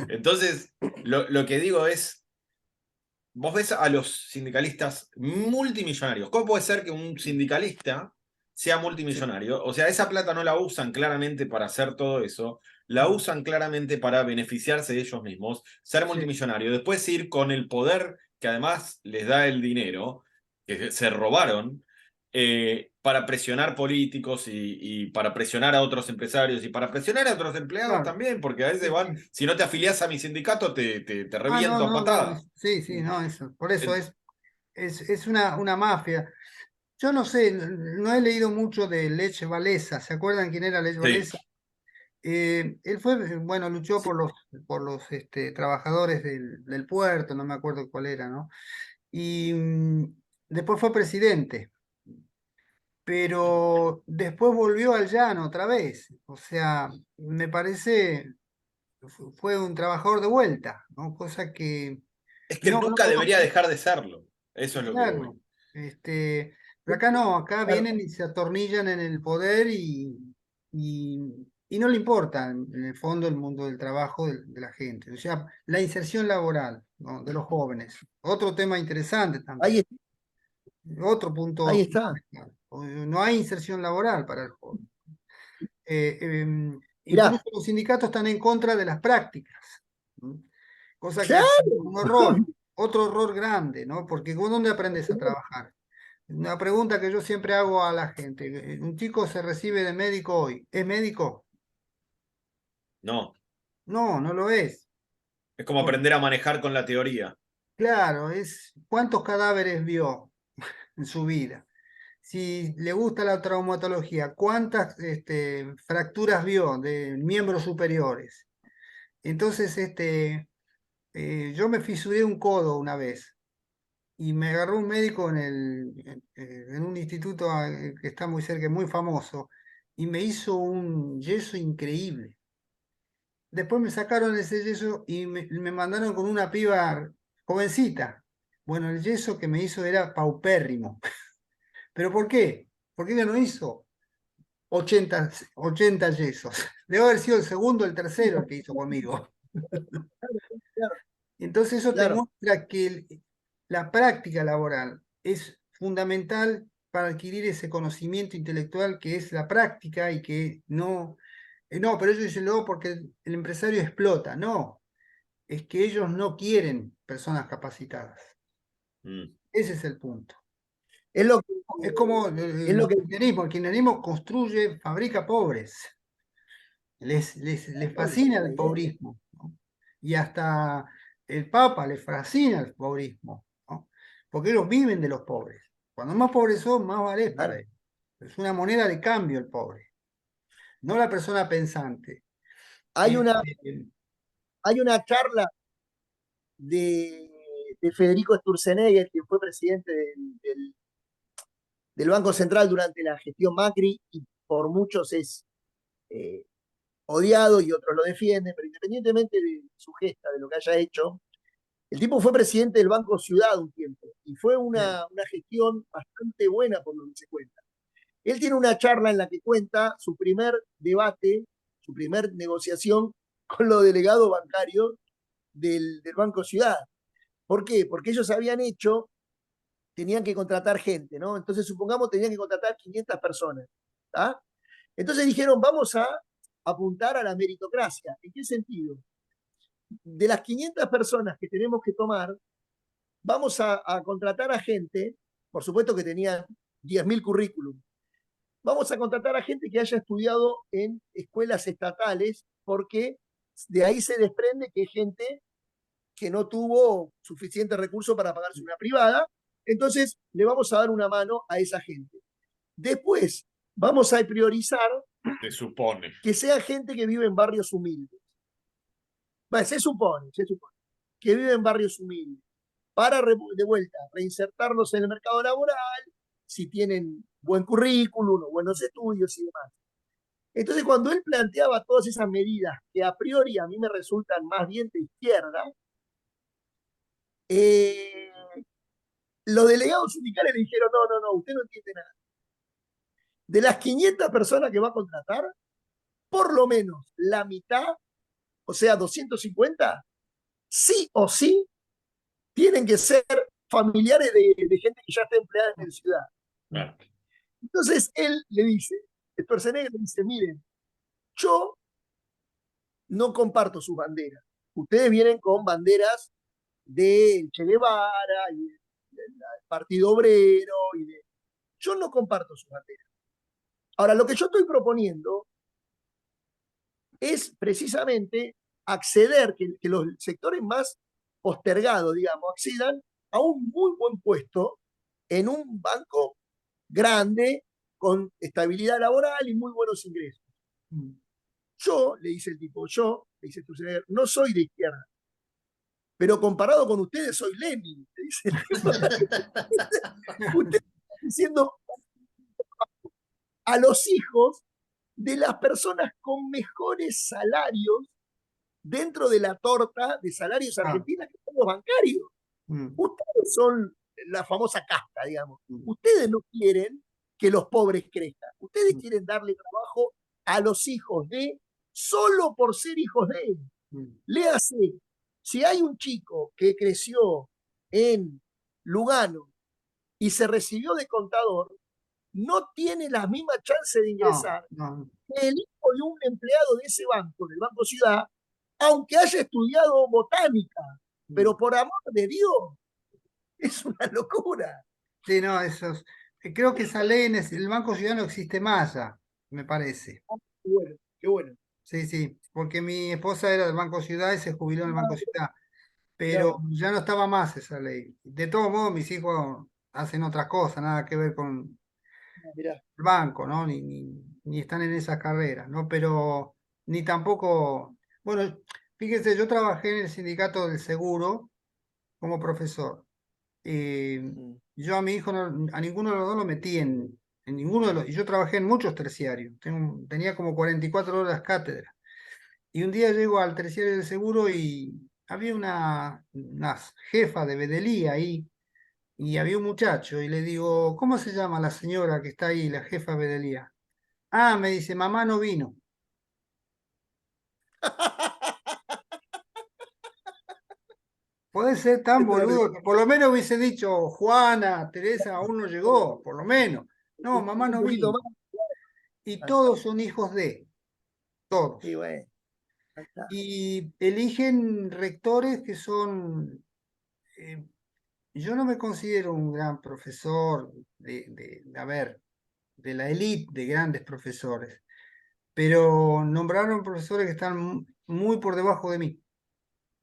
A: Entonces, lo que digo es, vos ves a los sindicalistas multimillonarios. ¿Cómo puede ser que un sindicalista sea
B: Sí.
A: multimillonario? O sea, esa plata no la usan claramente para hacer todo eso, la
C: Mm,
A: usan claramente para beneficiarse de ellos mismos, ser
C: sí.
A: multimillonario, después ir con el poder que además les da el dinero, que se robaron, para presionar políticos y para presionar a otros empresarios y para presionar a otros empleados
C: Claro,
A: también, porque a veces
C: sí,
A: van,
C: sí.
A: si no te afiliás a mi sindicato, te
C: Ah, no,
A: reviento a
C: no, no,
A: patadas.
C: sí, sí, no, eso. Por eso
A: En-
C: es una mafia. Yo no sé, no he leído mucho de Lech Walesa. ¿Se acuerdan quién era Lech
A: Sí,
C: Walesa? Él fue, bueno, luchó
B: Sí.
C: por los trabajadores del puerto, no me acuerdo cuál era, ¿no? Y después fue presidente, pero después volvió al llano otra vez. O sea, me parece, fue un trabajador de vuelta, ¿no? Cosa que
A: es que
C: no
A: nunca debería
C: conozco.
A: dejar de serlo. Eso es lo que voy.
C: Claro, pero acá no, acá
B: Claro,
C: vienen y se atornillan en el poder y no le importa en el fondo el mundo del trabajo de la gente. O sea, la inserción laboral, ¿no? De los jóvenes. Otro tema interesante
B: ahí,
C: también, otro
B: ahí
C: punto
B: está.
C: fundamental. No hay inserción laboral para el joven. Incluso
B: Mirá,
C: los sindicatos están en contra de las prácticas, ¿no? Cosa que es
B: claro.
C: un horror, otro horror grande, ¿no? Porque ¿vos dónde aprendes a trabajar? Una pregunta que yo siempre hago a la gente. Un chico se recibe de médico hoy. ¿Es médico?
A: No,
C: No, no lo es.
A: Es como aprender a manejar con la teoría.
C: Claro, es cuántos cadáveres vio en su vida. Si le gusta la traumatología, cuántas fracturas vio de miembros superiores. Entonces, yo me fisuré un codo una vez y me agarró un médico en un instituto que está muy cerca, muy famoso, y me hizo un yeso increíble. Después me sacaron ese yeso y me mandaron con una piba jovencita. Bueno, el yeso que me hizo era paupérrimo. ¿Pero por qué? Porque ella no hizo 80 yesos. Debe haber sido el segundo o el tercero el que hizo conmigo.
B: Claro,
C: Entonces eso te
B: claro.
C: muestra que la práctica laboral es fundamental para adquirir ese conocimiento intelectual que es la práctica y que no, pero ellos dicen luego porque el empresario explota. No, es que ellos no quieren personas capacitadas.
A: Mm.
C: Ese es el punto.
B: Es lo que,
C: Es como
B: es lo que
C: el kirchnerismo construye, fabrica pobres. Les
B: bueno,
C: fascina
B: la
C: el
B: idea.
C: pobrismo, ¿no? Y hasta el Papa les fascina el pobrismo, ¿no? Porque ellos viven de los pobres. Cuando más pobres son, más vale para
B: Claro.
C: ellos. Es una moneda de cambio el pobre, no la persona pensante.
B: Hay una,
C: Este,
B: hay una charla de, de Federico Sturzenegger, que fue presidente del Banco Central durante la gestión Macri y por muchos es eh, odiado y otros lo defienden, pero independientemente de su gesta, de lo que haya hecho, el tipo fue presidente del Banco Ciudad un tiempo y fue una gestión bastante buena por lo que se cuenta. Él tiene una charla en la que cuenta su primer debate, su primer negociación con los delegados bancarios del Banco Ciudad. ¿Por qué? Porque ellos habían hecho, tenían que contratar gente, ¿no? Entonces, supongamos, tenían que contratar 500 personas. ¿Tá? Entonces dijeron, vamos a apuntar a la meritocracia. ¿En qué sentido? De las 500 personas que tenemos que tomar, vamos a contratar a gente, por supuesto que tenían 10.000 currículum, vamos a contratar a gente que haya estudiado en escuelas estatales, porque de ahí se desprende que es gente que no tuvo suficiente recurso para pagarse una privada, entonces le vamos a dar una mano a esa gente. Después, vamos a priorizar
A: Se supone.
B: que sea gente que vive en barrios humildes. Bueno, se supone que vive en barrios humildes, para de vuelta reinsertarlos en el mercado laboral, si tienen buen currículum o buenos estudios y demás. Entonces, cuando él planteaba todas esas medidas que a priori a mí me resultan más bien de izquierda, eh, los delegados sindicales le dijeron, no, no, no, usted no entiende nada. De las 500 personas que va a contratar, por lo menos la mitad, o sea, 250, sí o sí tienen que ser familiares de gente que ya está empleada en la ciudad.
A: Claro.
B: Entonces él le dice, Schwarzenegger le dice, miren, yo no comparto sus banderas. Ustedes vienen con banderas de Che Guevara y del Partido Obrero. Yo no comparto sus banderas. Ahora, lo que yo estoy proponiendo es precisamente acceder, que los sectores más postergados, digamos, accedan a un muy buen puesto en un banco grande, con estabilidad laboral y muy buenos ingresos. Yo, le dice el tipo, yo, le dice Sturzenegger, no soy de izquierda, pero comparado con ustedes soy Lenin, le dice el tipo. Usted está diciendo a los hijos de las personas con mejores salarios dentro de la torta de salarios
C: ah,
B: argentinas que son los bancarios.
C: mm,
B: Ustedes son la famosa casta, digamos.
C: mm,
B: Ustedes no quieren que los pobres crezcan. Ustedes
C: mm,
B: quieren darle trabajo a los hijos de, solo por ser hijos de él.
C: mm.
B: Léase, si hay un chico que creció en Lugano y se recibió de contador, no tiene la misma chance de
C: No,
B: ingresar
C: no.
B: que el hijo de un empleado de ese banco, del Banco Ciudad, aunque haya estudiado botánica,
C: Mm.
B: pero por amor de Dios, es una locura.
C: Sí, no, creo que esa ley el Banco Ciudadano existe más ya, me parece.
B: Qué bueno, qué bueno.
C: Sí, sí. porque mi esposa era del Banco Ciudad y se jubiló en el Banco Ciudad, pero
B: Claro,
C: ya no estaba más esa ley. De todos modos, mis hijos hacen otras cosas, nada que ver con
B: mirá,
C: el banco, ¿no? Ni están en esas carreras, ¿no? Pero ni tampoco, bueno, fíjense, yo trabajé en el sindicato del seguro como profesor.
B: mm,
C: Yo a mi hijo, a ninguno de los dos lo metí en ninguno de los, y yo trabajé en muchos terciarios, tenía como 44 horas cátedra. Y un día llego al terciario del seguro y había una jefa de bedelía ahí, y había un muchacho, y le digo, ¿cómo se llama la señora que está ahí, la jefa de bedelía? Ah, me dice, mamá no vino. Puede ser tan
B: es terrible.
C: boludo que por lo menos hubiese dicho, Juana, Teresa, aún no llegó, por lo menos. No, mamá
B: Un
C: no
B: poquito
C: vino.
B: más.
C: Y
B: Ahí está.
C: todos son hijos de, todos.
B: Y bueno, ahí está.
C: Y eligen rectores que son, eh, yo no me considero un gran profesor a ver, de la élite de grandes profesores, pero nombraron profesores que están muy por debajo de mí,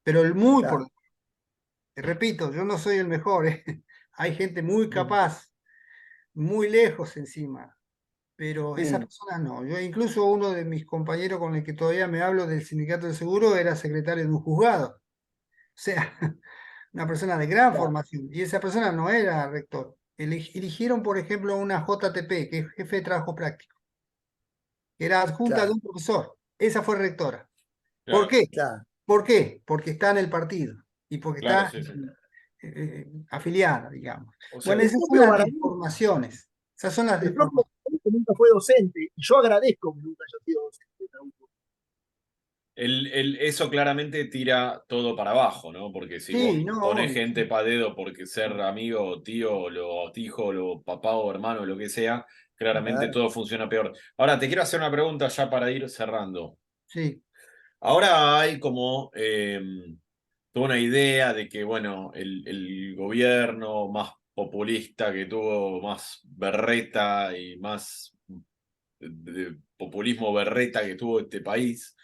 C: pero el muy por,
B: Claro.
C: repito, yo no soy el mejor, ¿eh? Hay gente muy
B: Mm,
C: capaz, muy lejos encima, pero esa
B: mm,
C: persona no. Yo incluso uno de mis compañeros con el que todavía me hablo del sindicato de seguro era secretario de un juzgado. O sea, una persona de gran
B: claro,
C: formación. Y esa persona no era rector. Eligieron, por ejemplo, una JTP, que es jefe de trabajo práctico, que era adjunta de
B: claro,
C: un profesor. Esa fue rectora. ¿Por
A: Claro,
C: qué?
B: claro.
C: ¿Por qué? Porque está en el partido y porque
A: claro,
C: está
A: sí, sí.
C: afiliada, digamos.
A: O sea,
C: Bueno,
B: El
C: esas son
B: propio
C: las
B: Baradit,
C: deformaciones. Esas son las
B: el propio
C: deformaciones.
B: Baradit nunca fue docente. Y yo agradezco que nunca haya sido docente. Nahuel.
A: eso claramente tira todo para abajo, ¿no? Porque si vos
C: Sí, no,
A: ponés
C: obvio.
A: gente pa' dedo porque ser amigo, o tío, o hijo, o papá o hermano, lo que sea, claramente
B: Claro.
A: todo funciona peor. Ahora, te quiero hacer una pregunta ya para ir cerrando.
C: Sí.
A: Ahora hay como toda una idea de que, bueno, el gobierno más populista que tuvo, más berreta y más de populismo berreta que tuvo este país,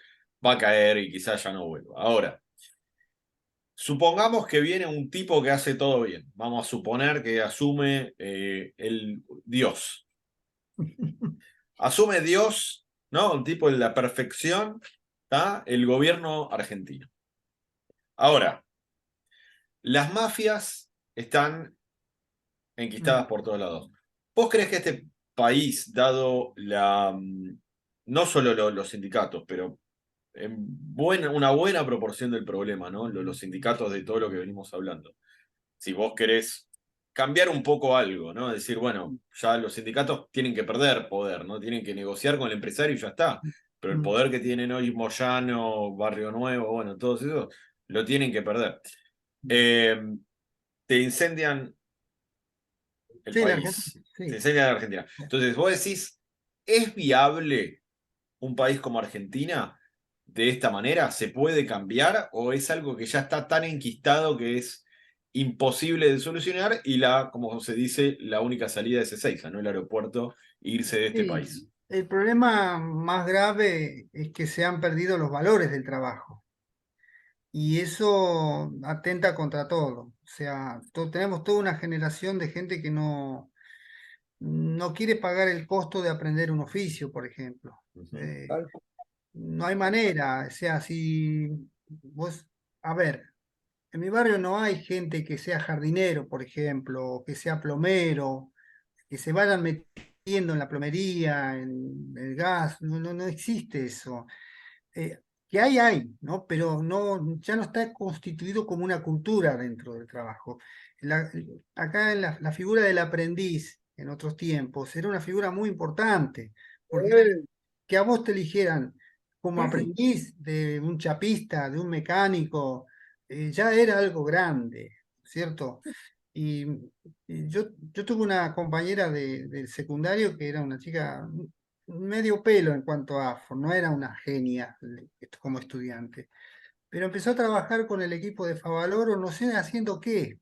A: va a caer y quizás ya no vuelva. Ahora, supongamos que viene un tipo que hace todo bien. Vamos a suponer que asume el Dios. Asume Dios, ¿no? Un tipo de la perfección, ¿está? El gobierno argentino. Ahora, las mafias están enquistadas
C: Mm,
A: por todos lados. ¿Vos crees que este país, dado no solo los sindicatos, pero una buena proporción del problema, ¿no? Los sindicatos de todo lo que venimos hablando. Si vos querés cambiar un poco algo, ¿no? Decir, bueno, ya los sindicatos tienen que perder poder, ¿no? Tienen que negociar con el empresario y ya está. Pero el
C: mm.
A: poder que tienen hoy Moyano, Barrio Nuevo, bueno, todos esos, lo tienen que perder. Eh, te incendian el
C: Sí, la Argentina,
A: país, te
C: sí.
A: incendian la Argentina. Entonces, vos decís, ¿es viable un país como Argentina de esta manera? ¿Se puede cambiar o es algo que ya está tan enquistado que es imposible de solucionar y como se dice, la única salida es Ezeiza, ¿no? El aeropuerto, e irse de este país?
C: Sí, el problema más grave es que se han perdido los valores del trabajo y eso atenta contra todo. O sea, tenemos toda una generación de gente que no quiere pagar el costo de aprender un oficio, por ejemplo.
A: Ujú.
C: Eh,
B: Tal
C: no hay manera. O sea, si vos, a ver, en mi barrio no hay gente que sea jardinero, por ejemplo, o que sea plomero, que se vayan metiendo en la plomería, en el gas, no existe eso. Eh, que hay, ¿no? Pero no, ya no está constituido como una cultura dentro del trabajo. La- acá en la figura del aprendiz en otros tiempos era una figura muy importante, porque
B: cual.
C: que a vos te eligieran como aprendiz de un chapista, de un mecánico, ya era algo grande, ¿cierto? Y, yo tuve una compañera del secundario que era una chica medio pelo en cuanto a afro, no era una genia como estudiante, pero empezó a trabajar con el equipo de Favaloro, no sé haciendo qué,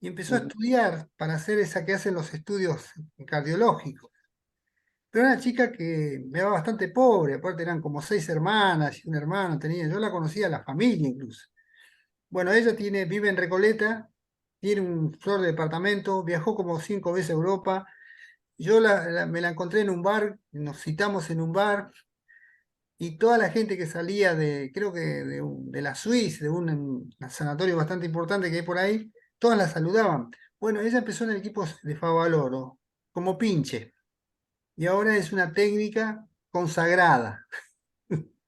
C: y empezó a estudiar para hacer esa que hacen los estudios cardiológicos. Pero era una chica que me va bastante pobre, aparte eran como 6 hermanas y un hermano tenía, yo la conocía, la familia incluso. Bueno, ella vive en Recoleta, tiene un flor de departamento, viajó como 5 veces a Europa. Yo me la encontré en un bar, nos citamos en un bar, y toda la gente que salía creo que de la Suiza, de un sanatorio bastante importante que hay por ahí, todas la saludaban. Bueno, ella empezó en el equipo de Favaloro, como pinche, y ahora es una técnica consagrada.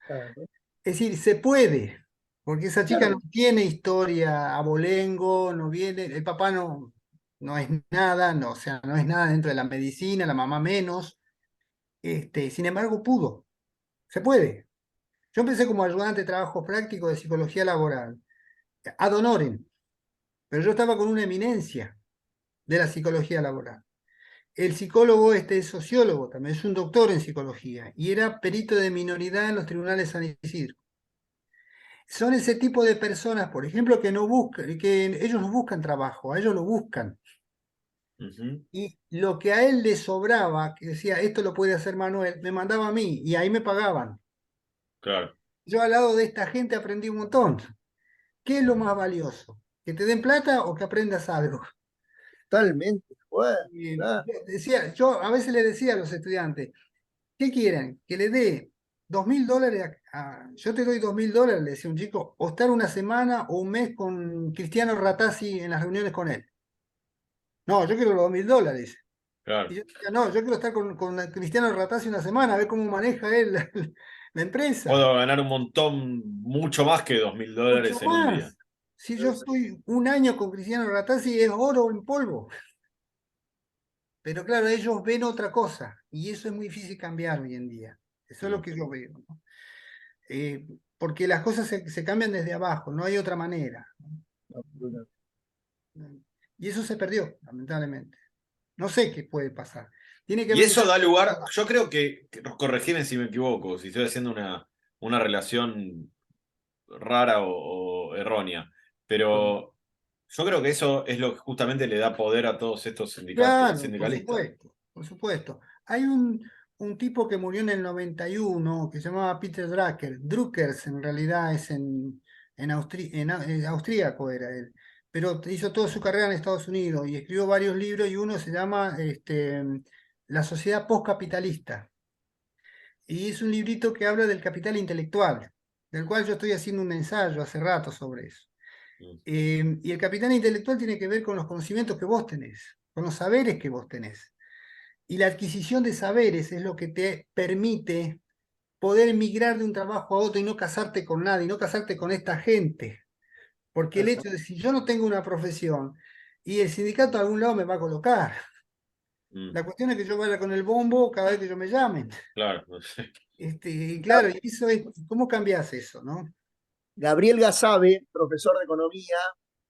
B: Claro,
C: Es decir, se puede, porque esa chica no
B: claro,
C: tiene historia abolengo, no viene, el papá no es nada, no, o sea, no es nada dentro de la medicina, la mamá menos, sin embargo pudo, se puede. Yo empecé como ayudante de trabajo práctico de psicología laboral, ad honorem, pero yo estaba con una eminencia de la psicología laboral. El psicólogo es sociólogo también, es un doctor en psicología y era perito de minoridad en los tribunales de San Isidro. Son ese tipo de personas, por ejemplo, que no buscan, que ellos no buscan trabajo, a ellos lo buscan.
A: Ujú,
C: Y lo que a él le sobraba, que decía, esto lo puede hacer Manuel, me mandaba a mí y ahí me pagaban.
A: claro.
C: Yo al lado de esta gente aprendí un montón. ¿Qué es lo más valioso? ¿Que te den plata o que aprendas algo?
B: totalmente, bueno, claro.
C: Yo a veces le decía a los estudiantes, ¿qué quieren? Que le dé $2.000 yo te doy $2.000, le decía un chico, o estar una semana o un mes con Cristiano Ratazzi en las reuniones con él. No, yo quiero los $2.000. Y
A: Claro.
C: yo decía, no, yo quiero estar con Cristiano Ratazzi una semana, a ver cómo maneja él la empresa.
A: Puedo ganar un montón, mucho más que $2.000
C: Mucho
A: en un día.
C: más. Si yo estoy un año con Cristiano Ratazzi, es oro en polvo. Pero claro, ellos ven otra cosa y eso es muy difícil cambiar hoy en día. Eso es lo
A: Mm.
C: que yo veo, ¿no? Porque las cosas se cambian desde abajo, no hay otra manera.
B: Absolutamente.
C: Y eso se perdió, lamentablemente. No sé qué puede pasar. Tiene que
A: Y
C: haber un
A: eso da
C: cambio.
A: lugar, yo creo corregime si me equivoco, si estoy haciendo una relación rara o errónea, pero yo creo que eso es lo que justamente le da poder a todos estos
C: Claro, por
A: sindicalistas.
C: supuesto, por supuesto. Hay un tipo que murió en el 91 que se llamaba Peter Drucker. Druckers en realidad es austríaco era él, pero hizo toda su carrera en Estados Unidos y escribió varios libros y uno se llama La sociedad postcapitalista. Y es un librito que habla del capital intelectual, del cual yo estoy haciendo un ensayo hace rato sobre eso.
A: Mm,
C: Y el capital intelectual tiene que ver con los conocimientos que vos tenés, con los saberes que vos tenés. Y la adquisición de saberes es lo que te permite poder migrar de un trabajo a otro y no casarte con nadie, no casarte con esta gente. Porque el hecho de si yo no tengo una profesión y el sindicato a algún lado me va a colocar,
A: mm,
C: la cuestión es que yo vaya con el bombo cada vez que yo me llamen.
A: claro, no sé.
C: Y claro, y eso es, ¿cómo cambias eso, no?
B: Gabriel Gasabe, profesor de economía,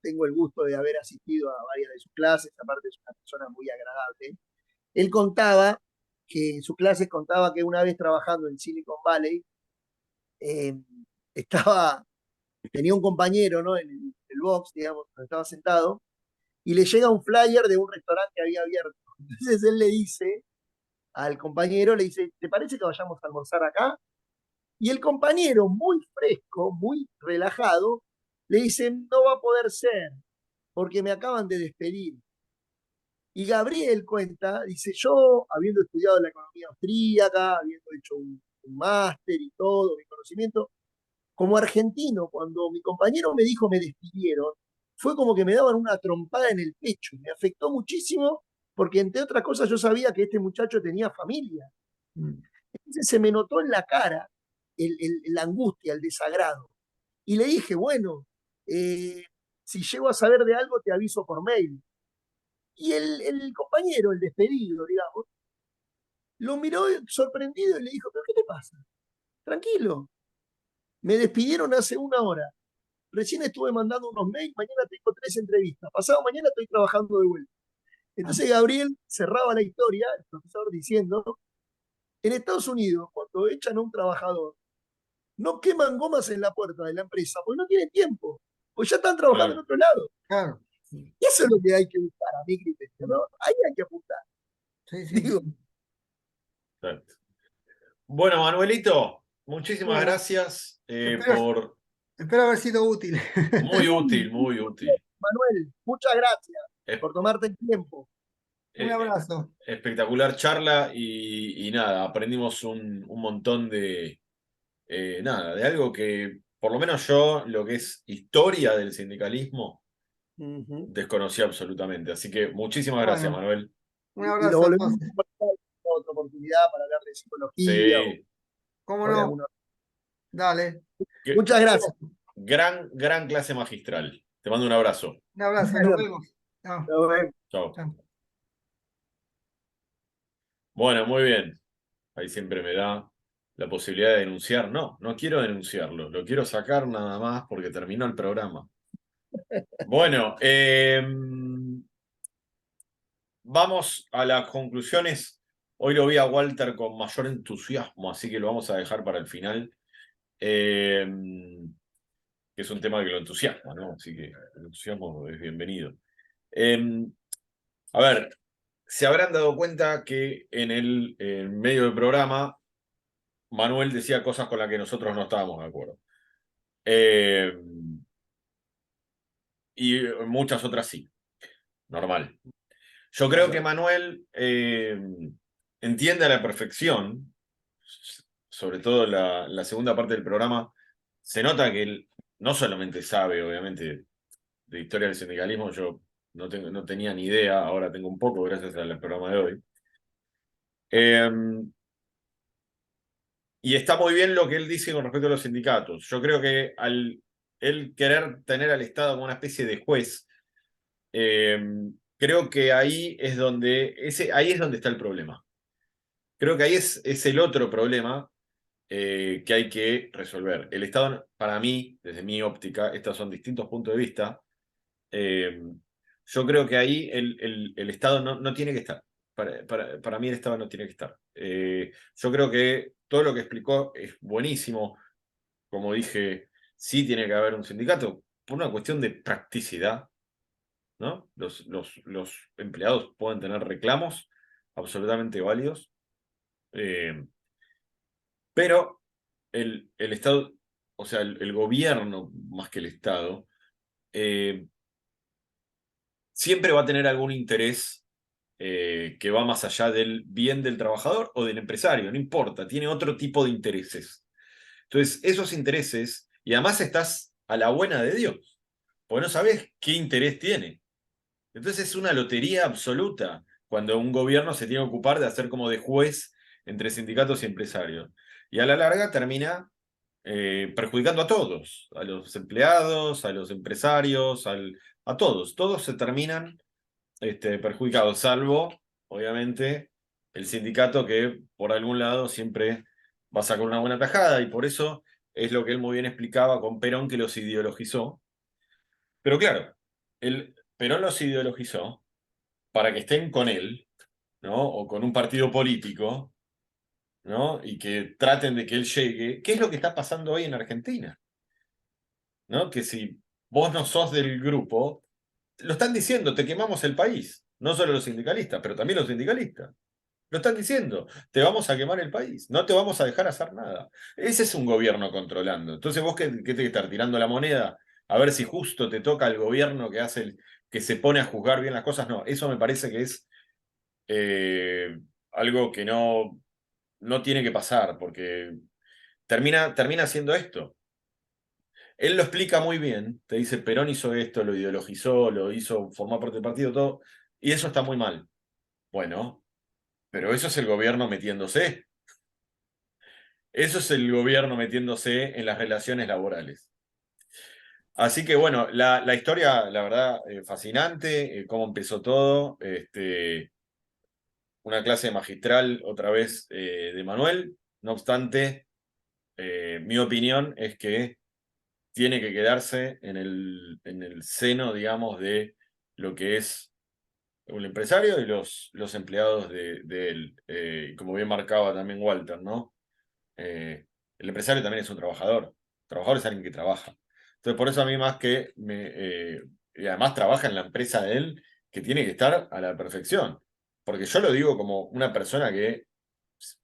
B: tengo el gusto de haber asistido a varias de sus clases, aparte es una persona muy agradable. Él contaba que en sus clases contaba que una vez trabajando en Silicon Valley, eh, estaba, tenía un compañero, ¿no? En el box, digamos, donde estaba sentado, y le llega un flyer de un restaurante que había abierto. Entonces él le dice al compañero, le dice, ¿te parece que vayamos a almorzar acá? Y el compañero, muy fresco, muy relajado, le dice, no va a poder ser, porque me acaban de despedir. Y Gabriel cuenta, dice, yo, habiendo estudiado la economía austríaca, habiendo hecho un máster y todo, mi conocimiento, como argentino, cuando mi compañero me dijo me despidieron, fue como que me daban una trompada en el pecho. Me afectó muchísimo porque, entre otras cosas, yo sabía que este muchacho tenía familia.
C: Mm.
B: Entonces se me notó en la cara la angustia, el desagrado. Y le dije, bueno, eh, si llego a saber de algo, te aviso por mail. Y el compañero, el despedido, digamos, lo miró sorprendido y le dijo, ¿pero qué te pasa? Tranquilo, me despidieron hace una hora. Recién estuve mandando unos mails, mañana tengo 3 entrevistas, pasado mañana estoy trabajando de vuelta.
C: Ah,
B: Entonces Gabriel cerraba la historia, el profesor diciendo, en Estados Unidos, cuando echan a un trabajador, no queman gomas en la puerta de la empresa, porque no tienen tiempo, pues ya están trabajando en
A: Claro,
B: otro lado.
C: claro.
B: Y eso es lo que hay que buscar, a mi criterio, ¿no? Ahí hay que apuntar.
C: Sí, sí.
B: Digo,
A: Exacto. Bueno, Manuelito, muchísimas
C: Bueno,
A: gracias
C: espero,
A: por...
C: espero haber sido útil.
A: Muy útil, muy útil.
B: Manuel, muchas gracias
A: Es-
B: por tomarte el tiempo.
C: Un
A: eh,
C: abrazo.
A: espectacular charla y nada, aprendimos un montón de, nada, de algo que, por lo menos yo, lo que es historia del sindicalismo,
B: Ujú.
A: desconocí absolutamente. Así que muchísimas gracias,
C: Bueno,
A: Manuel.
C: un
B: Y lo
C: abrazo
B: volvemos
C: entonces.
B: a conversar en otra oportunidad para hablar de psicología
A: Sí,
C: ¿Cómo
B: o de
C: no?
B: alguna.
C: Dale.
B: Muchas gracias.
A: gran clase magistral. Te mando un abrazo.
C: Un abrazo, nos
B: Bueno,
C: vemos. Chao.
B: nos vemos.
A: Chao.
C: Chao.
A: Bueno, muy bien. Ahí siempre me da la posibilidad de denunciar. No, no quiero denunciarlo, lo quiero sacar nada más porque terminó el programa. Bueno, vamos a las conclusiones. Hoy lo vi a Walter con mayor entusiasmo, así que lo vamos a dejar para el final. Eh, que es un tema que lo entusiasma, ¿no? Así que el entusiasmo es bienvenido. A ver, se habrán dado cuenta que en medio del programa Manuel decía cosas con las que nosotros no estábamos de acuerdo. Eh, y muchas otras sí, normal. Yo creo que Manuel entiende a la perfección, sobre todo la segunda parte del programa, se nota que él no solamente sabe, obviamente, de historia del sindicalismo, yo no tenía ni idea, ahora tengo un poco gracias al programa de hoy. Eh, y está muy bien lo que él dice con respecto a los sindicatos. Yo creo que al él querer tener al Estado como una especie de juez, eh, creo que ahí es donde está el problema. Creo que ahí es el otro problema que hay que resolver. El Estado, para mí, desde mi óptica, estos son distintos puntos de vista, eh, yo creo que ahí el Estado no tiene que estar. Para mí el Estado no tiene que estar. Yo creo que todo lo que explicó es buenísimo. Como dije, sí tiene que haber un sindicato por una cuestión de practicidad, ¿no? Los empleados pueden tener reclamos absolutamente válidos, eh, pero el Estado, o sea, el gobierno más que el Estado, eh, siempre va a tener algún interés que va más allá del bien del trabajador o del empresario, no importa, tiene otro tipo de intereses. Entonces, esos intereses, y además estás a la buena de Dios, porque no sabes qué interés tiene. Entonces es una lotería absoluta cuando un gobierno se tiene que ocupar de hacer como de juez entre sindicatos y empresarios. Y a la larga termina perjudicando a todos, a los empleados, a los empresarios, a todos. Todos se terminan perjudicados, salvo, obviamente, el sindicato que por algún lado siempre va a sacar una buena tajada y por eso es lo que él muy bien explicaba con Perón que los ideologizó. Pero claro, Perón los ideologizó para que estén con él, ¿no? O con un partido político, ¿no? Y que traten de que él llegue. ¿Qué es lo que está pasando hoy en Argentina? ¿No? Que si vos no sos del grupo, lo están diciendo, te quemamos el país. No solo los sindicalistas, pero también los sindicalistas. Lo están diciendo, te vamos a quemar el país, no te vamos a dejar hacer nada. Ese es un gobierno controlando. Entonces vos qué tenés que estar tirando la moneda a ver si justo te toca el gobierno que hace que se pone a juzgar bien las cosas. No, eso me parece que es algo que no tiene que pasar, porque termina haciendo esto. Él lo explica muy bien, te dice, Perón hizo esto, lo ideologizó, lo hizo formar parte del partido, todo, y eso está muy mal. Bueno, pero eso es el gobierno metiéndose. Eso es el gobierno metiéndose en las relaciones laborales. Así que bueno, la historia, la verdad, fascinante, cómo empezó todo. Una clase magistral otra vez de Manuel. No obstante, mi opinión es que tiene que quedarse en el seno, digamos, de lo que es un empresario y los empleados de él. Como bien marcaba también Walter, ¿no? El empresario también es un trabajador. El trabajador es alguien que trabaja. Entonces, por eso a mí más que y además trabaja en la empresa de él, que tiene que estar a la perfección. Porque yo lo digo como una persona que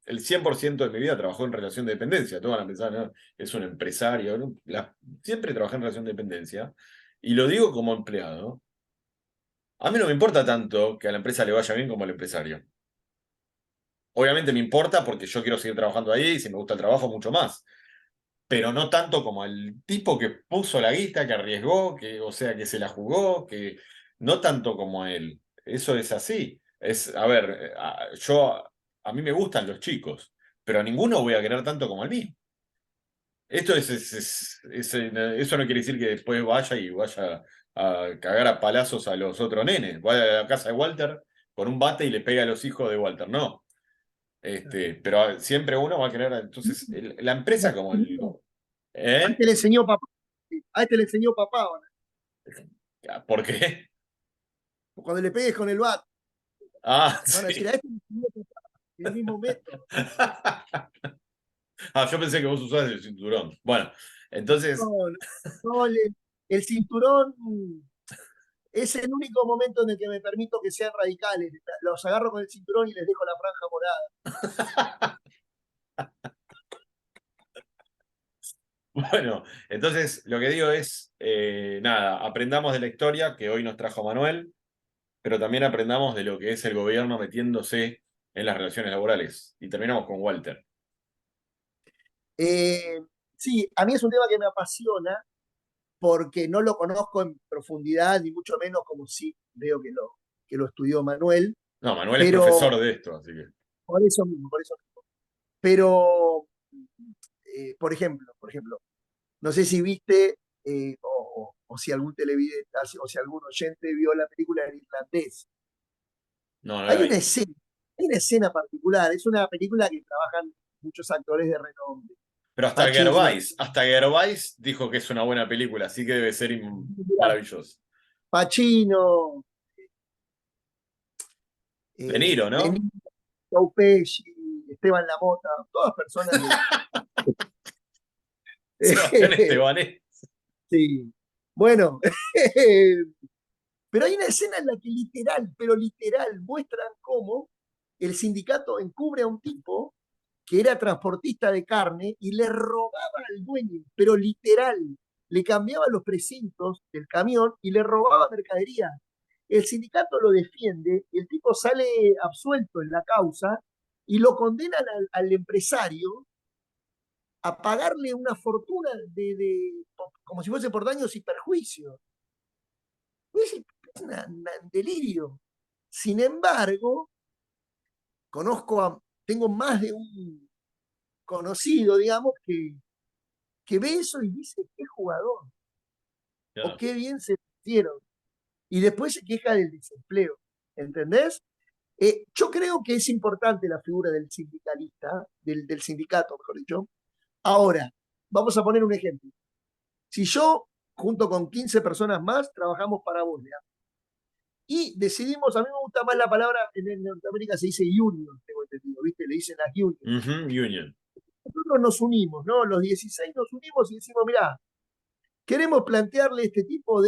A: el 100% de mi vida trabajó en relación de dependencia. Todos van a pensar, ¿no? Es un empresario, ¿no? Siempre trabajé en relación de dependencia. Y lo digo como empleado. A mí no me importa tanto que a la empresa le vaya bien como al empresario. Obviamente me importa porque yo quiero seguir trabajando ahí y si me gusta el trabajo, mucho más. Pero no tanto como el tipo que puso la guita, que arriesgó, o sea, que se la jugó, que no tanto como él. Eso es así. A ver, a mí me gustan los chicos, pero a ninguno voy a querer tanto como a mí. Esto eso no quiere decir que después vaya a cagar a palazos a los otros nenes. Vaya a la casa de Walter con un bate y le pega a los hijos de Walter. No. Pero siempre uno va a querer. Entonces, la empresa como el.
B: A
A: ¿Eh?
B: este le enseñó papá. A este le enseñó papá. ¿No?
A: ¿Por qué?
B: Cuando le pegues con el bat,
A: Ah,
B: van a decir, a
A: sí.
B: este le enseñó papá. El mismo método.
A: Ah, yo pensé que vos usabas el cinturón. Bueno, entonces.
B: No, no, el cinturón es el único momento en el que me permito que sean radicales. Los agarro con el cinturón y les dejo la franja morada.
A: Bueno, entonces lo que digo es, nada, aprendamos de la historia que hoy nos trajo Manuel, pero también aprendamos de lo que es el gobierno metiéndose en las relaciones laborales. Y terminamos con Walter.
B: Eh, sí, a mí es un tema que me apasiona porque no lo conozco en profundidad, ni mucho menos como sí veo que lo estudió Manuel,
A: No, Manuel es
B: pero
A: profesor de esto, así que.
B: por eso mismo, por eso mismo. Pero, por ejemplo, no sé si viste o si algún televidente o si algún oyente vio la película en irlandés.
A: No, no
B: Hay
A: la
B: una
A: vi.
B: escena, hay una escena particular, es una película que trabajan muchos actores de renombre.
A: Pero
B: Pacino,
A: Hasta Gervais dijo que es una buena película, así que debe ser maravilloso.
B: Pacino,
A: De Niro,
B: De
A: ¿no?
B: Niro, Joe Pesci, Esteban Lamota, todas personas de...
A: Sebastián Estebanés.
B: sí. Bueno, pero hay una escena en la que literal, pero literal, muestran cómo el sindicato encubre a un tipo que era transportista de carne y le robaba al dueño, pero literal, le cambiaba los precintos del camión y le robaba mercadería. El sindicato lo defiende, el tipo sale absuelto en la causa y lo condenan al empresario a pagarle una fortuna como si fuese por daños y perjuicios. Es un delirio. Sin embargo, tengo más de un conocido, digamos, que ve eso y dice, qué jugador, o
A: No,
B: qué bien se hicieron. Y después se queja del desempleo, ¿entendés? Yo creo que es importante la figura del sindicalista, del sindicato, mejor dicho. Ahora, vamos a poner un ejemplo. Si yo, junto con 15 personas más, trabajamos para vos, ¿ya? Y decidimos, a mí me gusta más la palabra, en Norteamérica se dice union, tengo entendido, ¿viste? Le dicen las unions.
A: Union.
B: Nosotros nos unimos, ¿no? Los 16 nos unimos y decimos, mirá, queremos plantearle este tipo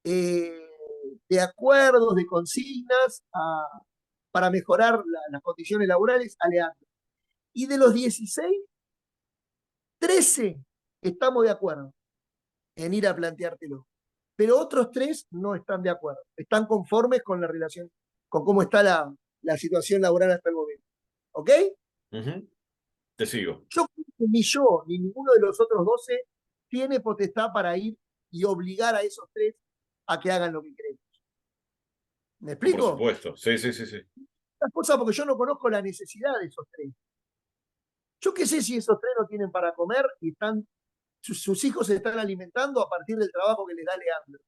B: eh, de acuerdos, de consignas para mejorar las condiciones laborales a Leandro. Y de los 16, 13 estamos de acuerdo en ir a planteártelo. Pero otros 3 no están de acuerdo, están conformes con la relación, con cómo está la situación laboral hasta el momento. ¿Ok?
A: Ujú. Te sigo.
B: Yo creo que ni yo, ni ninguno de los otros 12 tiene potestad para ir y obligar a esos 3 a que hagan lo que queremos. ¿Me
A: Por
B: explico?
A: supuesto. Sí, sí, sí, sí.
B: Estas cosas porque yo no conozco la necesidad de esos 3. Yo qué sé si esos 3 no tienen para comer y sus hijos se están alimentando a partir del trabajo que les da Leandro.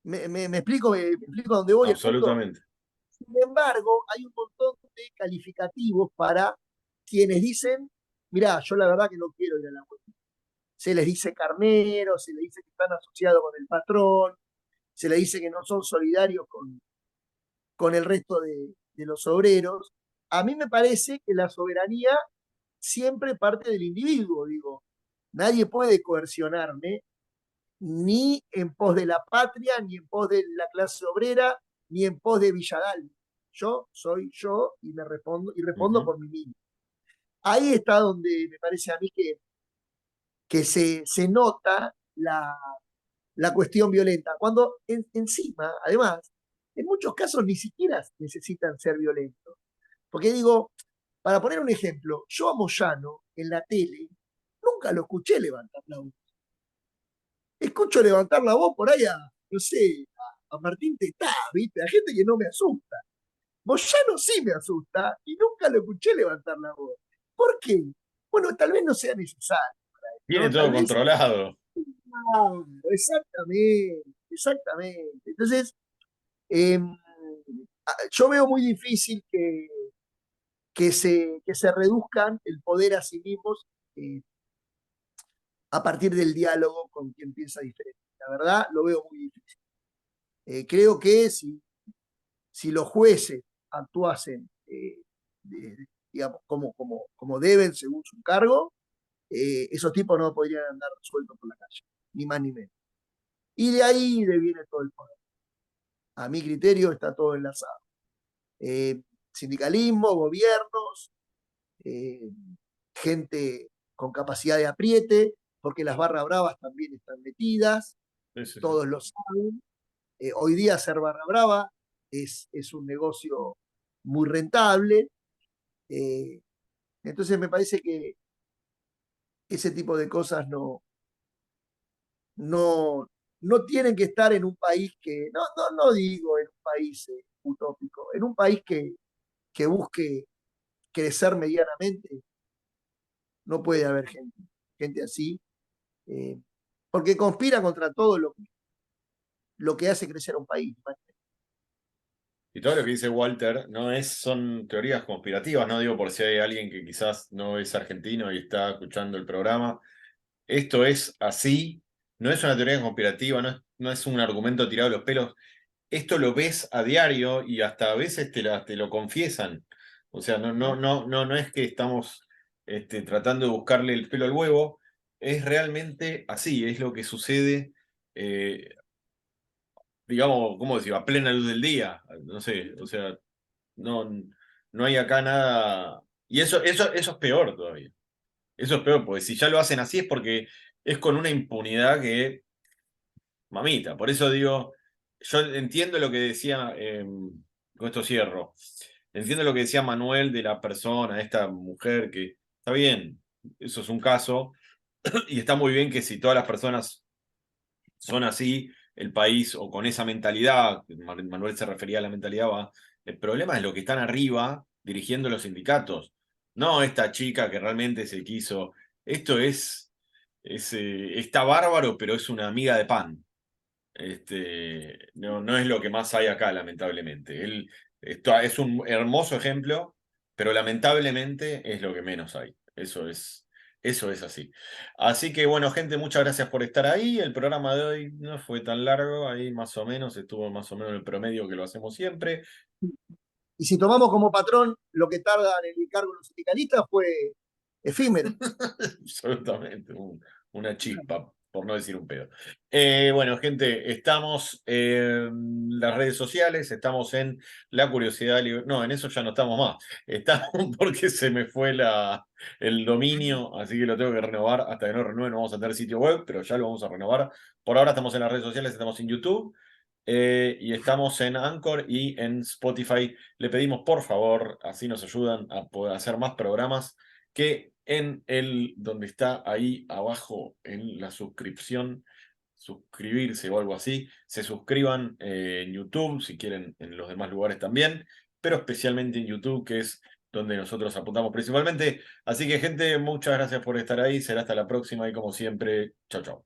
B: ¿Me explico? ¿Me explico a dónde voy el punto?
A: Absolutamente.
B: Sin embargo, hay un montón de calificativos para quienes dicen, mirá, yo la verdad que no quiero ir a la web. Se les dice carneros, se les dice que están asociados con el patrón, se les dice que no son solidarios con el resto de los obreros. A mí me parece que la soberanía siempre parte del individuo, digo. Nadie puede coercionarme ni en pos de la patria, ni en pos de la clase obrera, ni en pos de Villadal. Yo soy yo y respondo
A: Ujú.
B: por mí mismo. Ahí está donde me parece a mí que se nota la cuestión violenta, cuando encima, además, en muchos casos ni siquiera necesitan ser violentos. Porque digo, para poner un ejemplo, yo a Moyano en la tele nunca lo escuché levantar la voz. Escucho levantar la voz por ahí a, no sé, a Martín Tetá, ¿viste? A gente que no me asusta. Moyano sí me asusta y nunca lo escuché levantar la voz. ¿Por qué? Bueno, tal vez no sea necesario,
A: Tiene
B: ¿no? Tal
A: todo
B: vez.
A: controlado.
B: No, exactamente, exactamente. Entonces, eh, yo veo muy difícil que se reduzcan el poder a sí mismos eh, a partir del diálogo con quien piensa diferente. La verdad, lo veo muy difícil. Creo que si los jueces actuasen digamos, como deben según su cargo, esos tipos no podrían andar sueltos por la calle, ni más ni menos. Y de ahí deviene todo el poder. A mi criterio está todo enlazado. Eh, Sindicalismo, gobiernos, eh, gente con capacidad de apriete, porque las barras bravas también están metidas,
A: Sí, sí, sí.
B: todos lo saben. Hoy día ser barra brava es un negocio muy rentable. eh, entonces me parece que ese tipo de cosas no, no tienen que estar en un país no digo en un país utópico, en un país que busque crecer medianamente, no puede haber gente así, eh, porque conspira contra todo lo que hace crecer a un país.
A: Y todo lo que dice Walter son teorías conspirativas, no digo por si hay alguien que quizás no es argentino y está escuchando el programa. Esto es así, no es una teoría conspirativa, no es un argumento tirado de los pelos. Esto lo ves a diario y hasta a veces te lo confiesan. O sea, no es que estamos tratando de buscarle el pelo al huevo, es realmente así, es lo que sucede, digamos, ¿cómo decir? A plena luz del día. No sé, o sea, no, no hay acá nada. Y eso es peor todavía. Eso es peor, porque si ya lo hacen así es porque es con una impunidad que, mamita, por eso digo, yo entiendo lo que decía, con esto cierro, entiendo lo que decía Manuel de la persona, de esta mujer, que está bien, eso es un caso, y está muy bien que si todas las personas son así, el país, o con esa mentalidad, Manuel se refería a la mentalidad, va, el problema es lo que están arriba dirigiendo los sindicatos, no esta chica que realmente se quiso, esto está bárbaro, pero es una amiga de pan. No es lo que más hay acá, lamentablemente. Esto es un hermoso ejemplo, pero lamentablemente es lo que menos hay. Eso es así. Así que bueno, gente, muchas gracias por estar ahí. El programa de hoy no fue tan largo, ahí más o menos, estuvo más o menos en el promedio que lo hacemos siempre.
B: Y si tomamos como patrón lo que tardan en el cargo los sindicalistas, fue efímero.
A: Absolutamente, una chispa, por no decir un pedo. Bueno, gente, estamos en las redes sociales, estamos en La Curiosidad No, en eso ya no estamos más. Estamos porque se me fue el dominio, así que lo tengo que renovar. Hasta que no renueve, no vamos a tener sitio web, pero ya lo vamos a renovar. Por ahora estamos en las redes sociales, estamos en YouTube. Y estamos en Anchor y en Spotify. Le pedimos por favor, así nos ayudan a poder hacer más programas, que donde está ahí abajo en la suscripción, suscribirse o algo así, se suscriban en YouTube, si quieren en los demás lugares también, pero especialmente en YouTube, que es donde nosotros apuntamos principalmente. Así que gente, muchas gracias por estar ahí, será hasta la próxima y como siempre, chao, chao.